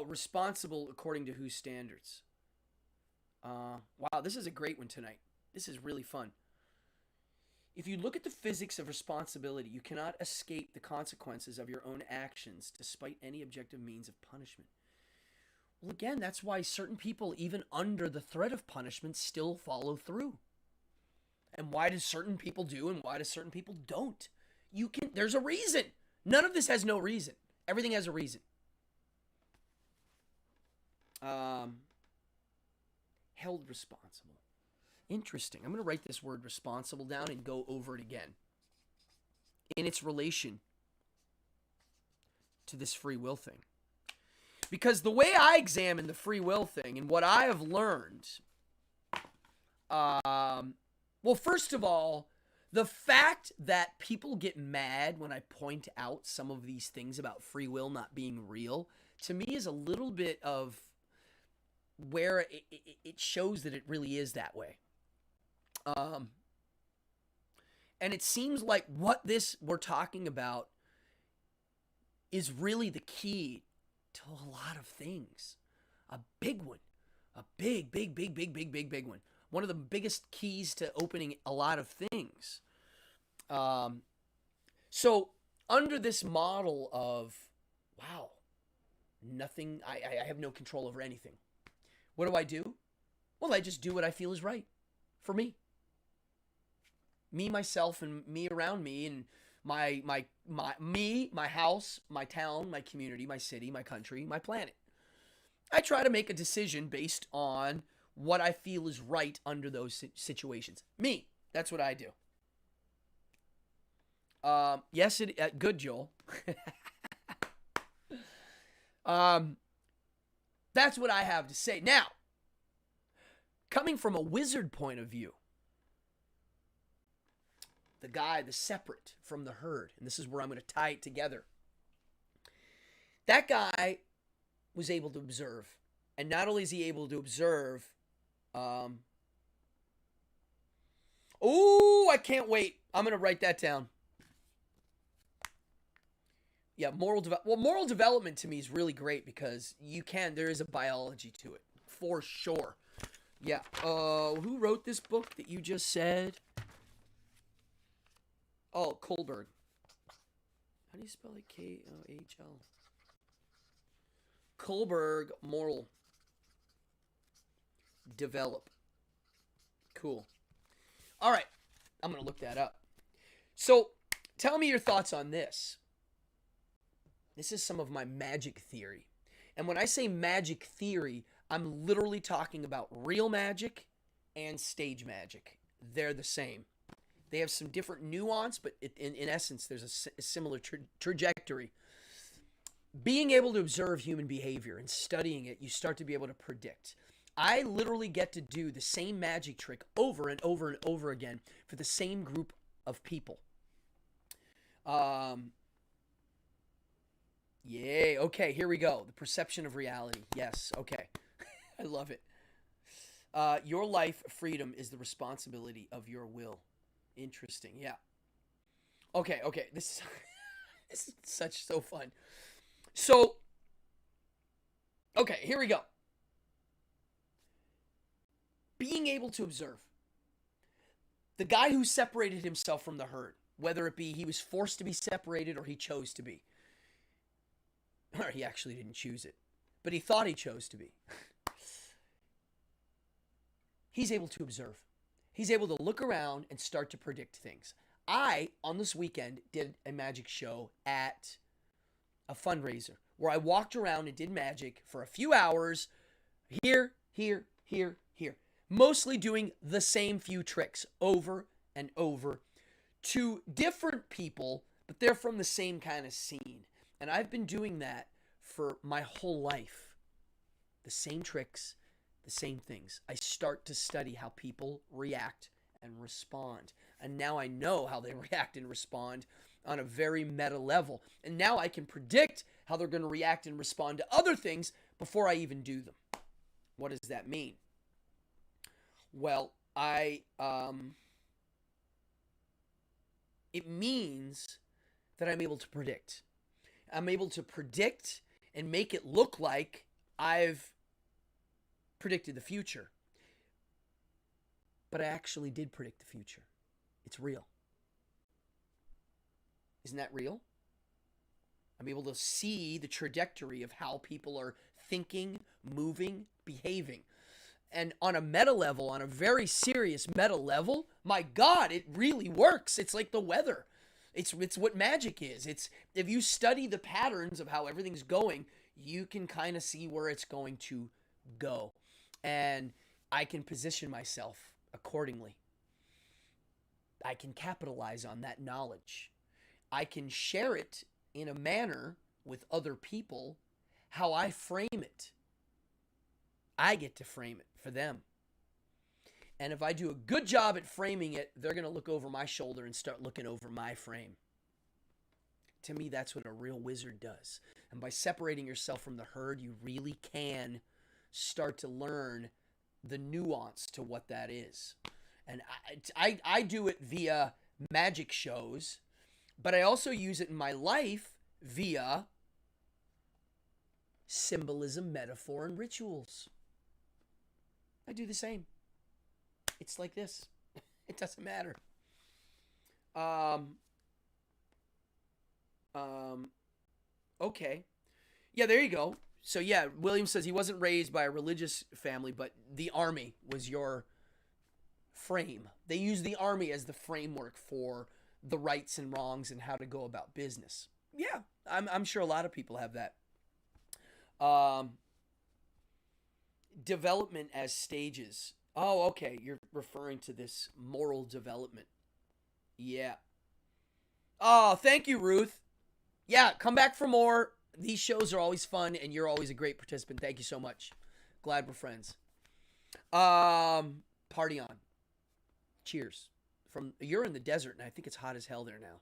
A: Responsible according to whose standards? Wow, this is a great one tonight. This is really fun. If you look at the physics of responsibility, you cannot escape the consequences of your own actions despite any objective means of punishment. Well, again, that's why certain people, even under the threat of punishment, still follow through. And why do certain people do and why do certain people don't? There's a reason. None of this has no reason. Everything has a reason. Held responsible. Interesting. I'm going to write this word responsible down and go over it again in its relation to this free will thing. Because the way I examine the free will thing and what I have learned, well, first of all, the fact that people get mad when I point out some of these things about free will not being real, to me is a little bit of where it shows that it really is that way. And it seems like what we're talking about is really the key to a lot of things. A big one. A big one. One of the biggest keys to opening a lot of things. So under this model of, wow, nothing, I have no control over anything. What do? Well, I just do what I feel is right for me. Me, myself, and me around me, and my house, my town, my community, my city, my country, my planet. I try to make a decision based on what I feel is right under those situations. Me, that's what I do. Yes, good, Joel. That's what I have to say. Now, coming from a wizard point of view, the separate from the herd, and this is where I'm going to tie it together. That guy was able to observe, and not only is he able to observe, I can't wait. I'm going to write that down. Yeah, moral development to me is really great because there is a biology to it, for sure. Yeah, who wrote this book that you just said? Oh, Kohlberg. How do you spell it? K-O-H-L. Kohlberg, moral. Develop. Cool. All right. I'm going to look that up. So, tell me your thoughts on this. This is some of my magic theory. And when I say magic theory, I'm literally talking about real magic and stage magic. They're the same. They have some different nuance, but in essence, there's a similar trajectory. Being able to observe human behavior and studying it, you start to be able to predict. I literally get to do the same magic trick over and over and over again for the same group of people. Yay. Okay, here we go. The perception of reality. Yes. Okay. I love it. Your life freedom is the responsibility of your will. Interesting. Yeah. Okay. This is so fun. So, Okay, here we go. Being able to observe. The guy who separated himself from the herd, whether it be he was forced to be separated or he chose to be. Or he actually didn't choose it, but he thought he chose to be. He's able to observe. He's able to look around and start to predict things. I, on this weekend, did a magic show at a fundraiser where I walked around and did magic for a few hours, here, here, here, here. Mostly doing the same few tricks over and over to different people, but they're from the same kind of scene. And I've been doing that for my whole life. The same tricks, the same things. I start to study how people react and respond. And now I know how they react and respond on a very meta level. And now I can predict how they're going to react and respond to other things before I even do them. What does that mean? Well, it means that I'm able to predict. I'm able to predict and make it look like I've predicted the future. But I actually did predict the future. It's real. Isn't that real? I'm able to see the trajectory of how people are thinking, moving, behaving. And on a meta level, on a very serious meta level, my God, it really works. It's like the weather. It's what magic is. It's if you study the patterns of how everything's going, you can kind of see where it's going to go. And I can position myself accordingly. I can capitalize on that knowledge. I can share it in a manner with other people how I frame it. I get to frame it for them. And if I do a good job at framing it, they're going to look over my shoulder and start looking over my frame. To me, that's what a real wizard does. And by separating yourself from the herd, you really can start to learn the nuance to what that is. And I do it via magic shows, but I also use it in my life via symbolism, metaphor, and rituals. I do the same. It's like this. It doesn't matter. Okay. Yeah, there you go. So yeah, William says he wasn't raised by a religious family, but the army was your frame. They use the army as the framework for the rights and wrongs and how to go about business. Yeah, I'm sure a lot of people have that. Development as stages. Oh, okay. You're referring to this moral development. Yeah. Oh, thank you, Ruth. Yeah, come back for more. These shows are always fun, and you're always a great participant. Thank you so much. Glad we're friends. Party on. Cheers. You're in the desert, and I think it's hot as hell there now.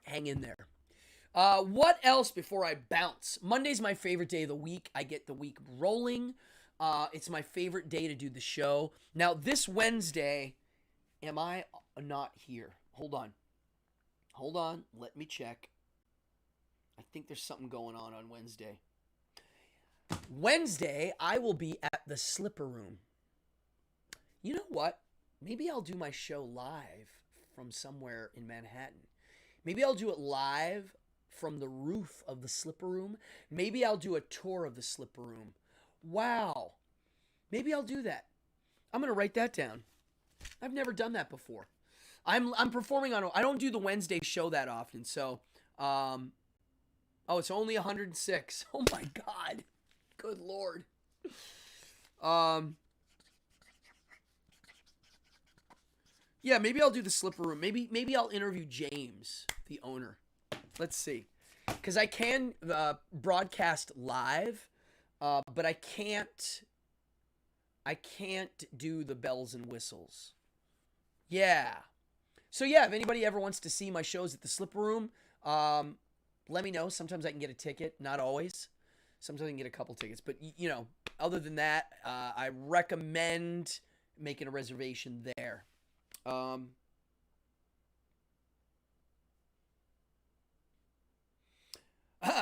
A: Hang in there. What else before I bounce? Monday's my favorite day of the week. I get the week rolling. It's my favorite day to do the show. Now, this Wednesday, am I not here? Hold on. Let me check. I think there's something going on Wednesday. Wednesday, I will be at the Slipper Room. You know what? Maybe I'll do my show live from somewhere in Manhattan. Maybe I'll do it live from the roof of the Slipper Room. Maybe I'll do a tour of the Slipper Room. Wow. Maybe I'll do that. I'm going to write that down. I've never done that before. I'm performing on, I don't do the Wednesday show that often, so, it's only 106. Oh my God. Good Lord. Yeah, maybe I'll do the Slipper Room. Maybe I'll interview James, the owner. Let's see. Because I can broadcast live, but I can't do the bells and whistles. Yeah. So yeah, if anybody ever wants to see my shows at the Slipper Room, let me know. Sometimes I can get a ticket. Not always. Sometimes I can get a couple tickets. But, other than that, I recommend making a reservation there. I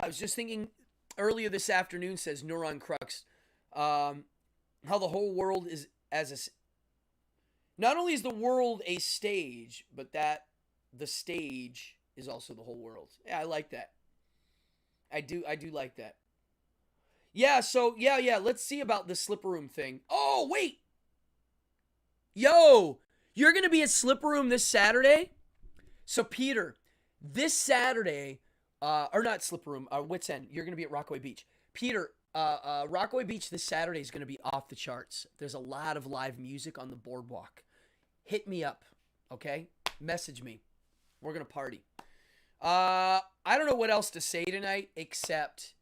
A: was just thinking Earlier this afternoon, says Neuron Crux, how the whole world is as a. Not only is the world a stage, but that the stage is also the whole world. Yeah, I like that. I do like that. Yeah, so yeah, let's see about the Slipper Room thing. Oh, wait. Yo, you're going to be at Slipper Room this Saturday? So Peter, this Saturday, or not Slipper Room, Wits End, you're going to be at Rockaway Beach. Peter, Rockaway Beach this Saturday is going to be off the charts. There's a lot of live music on the boardwalk. Hit me up, okay? Message me. We're going to party. I don't know what else to say tonight, except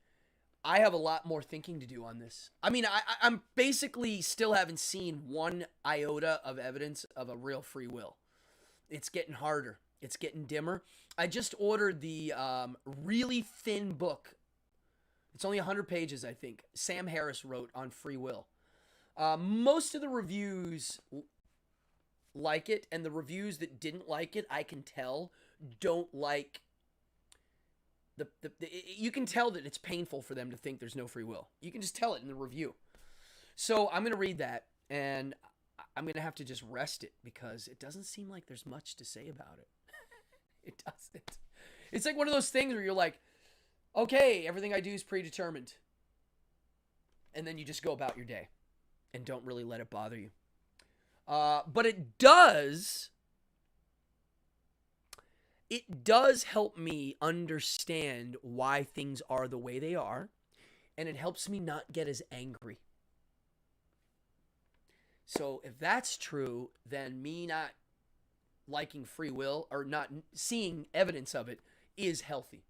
A: I have a lot more thinking to do on this. I mean, I'm basically still haven't seen one iota of evidence of a real free will. It's getting harder. It's getting dimmer. I just ordered the really thin book. It's only 100 pages, I think. Sam Harris wrote on free will. Most of the reviews like it, and the reviews that didn't like it, I can tell, don't like you can tell that it's painful for them to think there's no free will. You can just tell it in the review. So I'm going to read that, and I'm going to have to just rest it because it doesn't seem like there's much to say about it. It doesn't. It's like one of those things where you're like, okay, everything I do is predetermined. And then you just go about your day and don't really let it bother you. But it does help me understand why things are the way they are, and it helps me not get as angry. So if that's true, then me not liking free will or not seeing evidence of it is healthy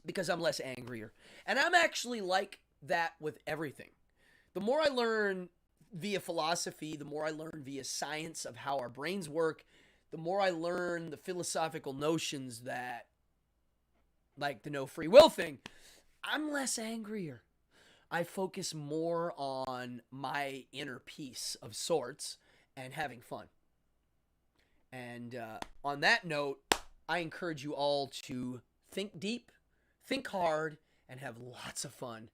A: because I'm less angrier. And I'm actually like that with everything. The more I learn via philosophy, the more I learn via science of how our brains work, the more I learn the philosophical notions that, like the no free will thing, I'm less angrier. I focus more on my inner peace of sorts and having fun. And on that note, I encourage you all to think deep, think hard, and have lots of fun.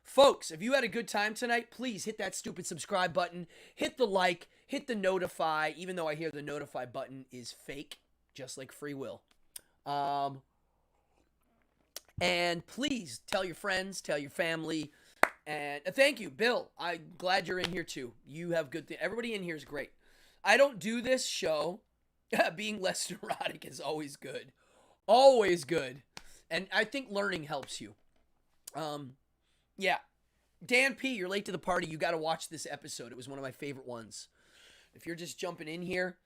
A: Folks, if you had a good time tonight, please hit that stupid subscribe button, hit the like, hit the notify, even though I hear the notify button is fake, just like free will. And please tell your friends, tell your family, and thank you, Bill. I'm glad you're in here too. You have good things. Everybody in here is great. I don't do this show. Being less neurotic is always good. Always good. And I think learning helps you. Yeah. Dan P., you're late to the party. You got to watch this episode. It was one of my favorite ones. If you're just jumping in here,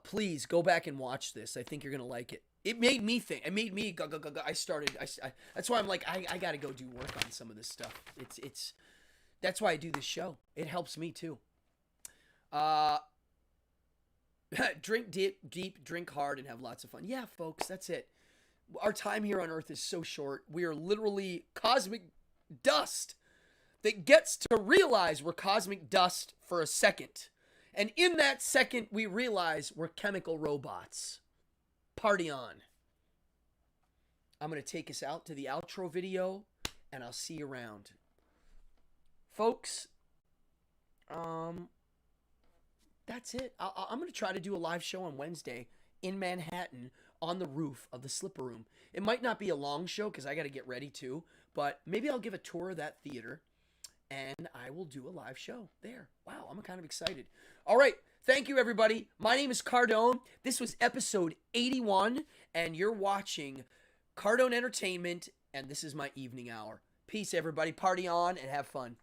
A: please go back and watch this. I think you're going to like it. It made me think. It made me go. That's why I'm like, I got to go do work on some of this stuff. That's why I do this show. It helps me too. Drink deep, drink hard, and have lots of fun. Yeah, folks, that's it. Our time here on Earth is so short. We are literally cosmic dust that gets to realize we're cosmic dust for a second. And in that second, we realize we're chemical robots. Party on. I'm going to take us out to the outro video, and I'll see you around. Folks, that's it. I'm going to try to do a live show on Wednesday in Manhattan on the roof of the Slipper Room. It might not be a long show because I got to get ready too, but maybe I'll give a tour of that theater and I will do a live show there. Wow, I'm kind of excited. All right, thank you everybody. My name is Cardone. This was episode 81 and you're watching Cardone Entertainment and this is my evening hour. Peace everybody. Party on and have fun.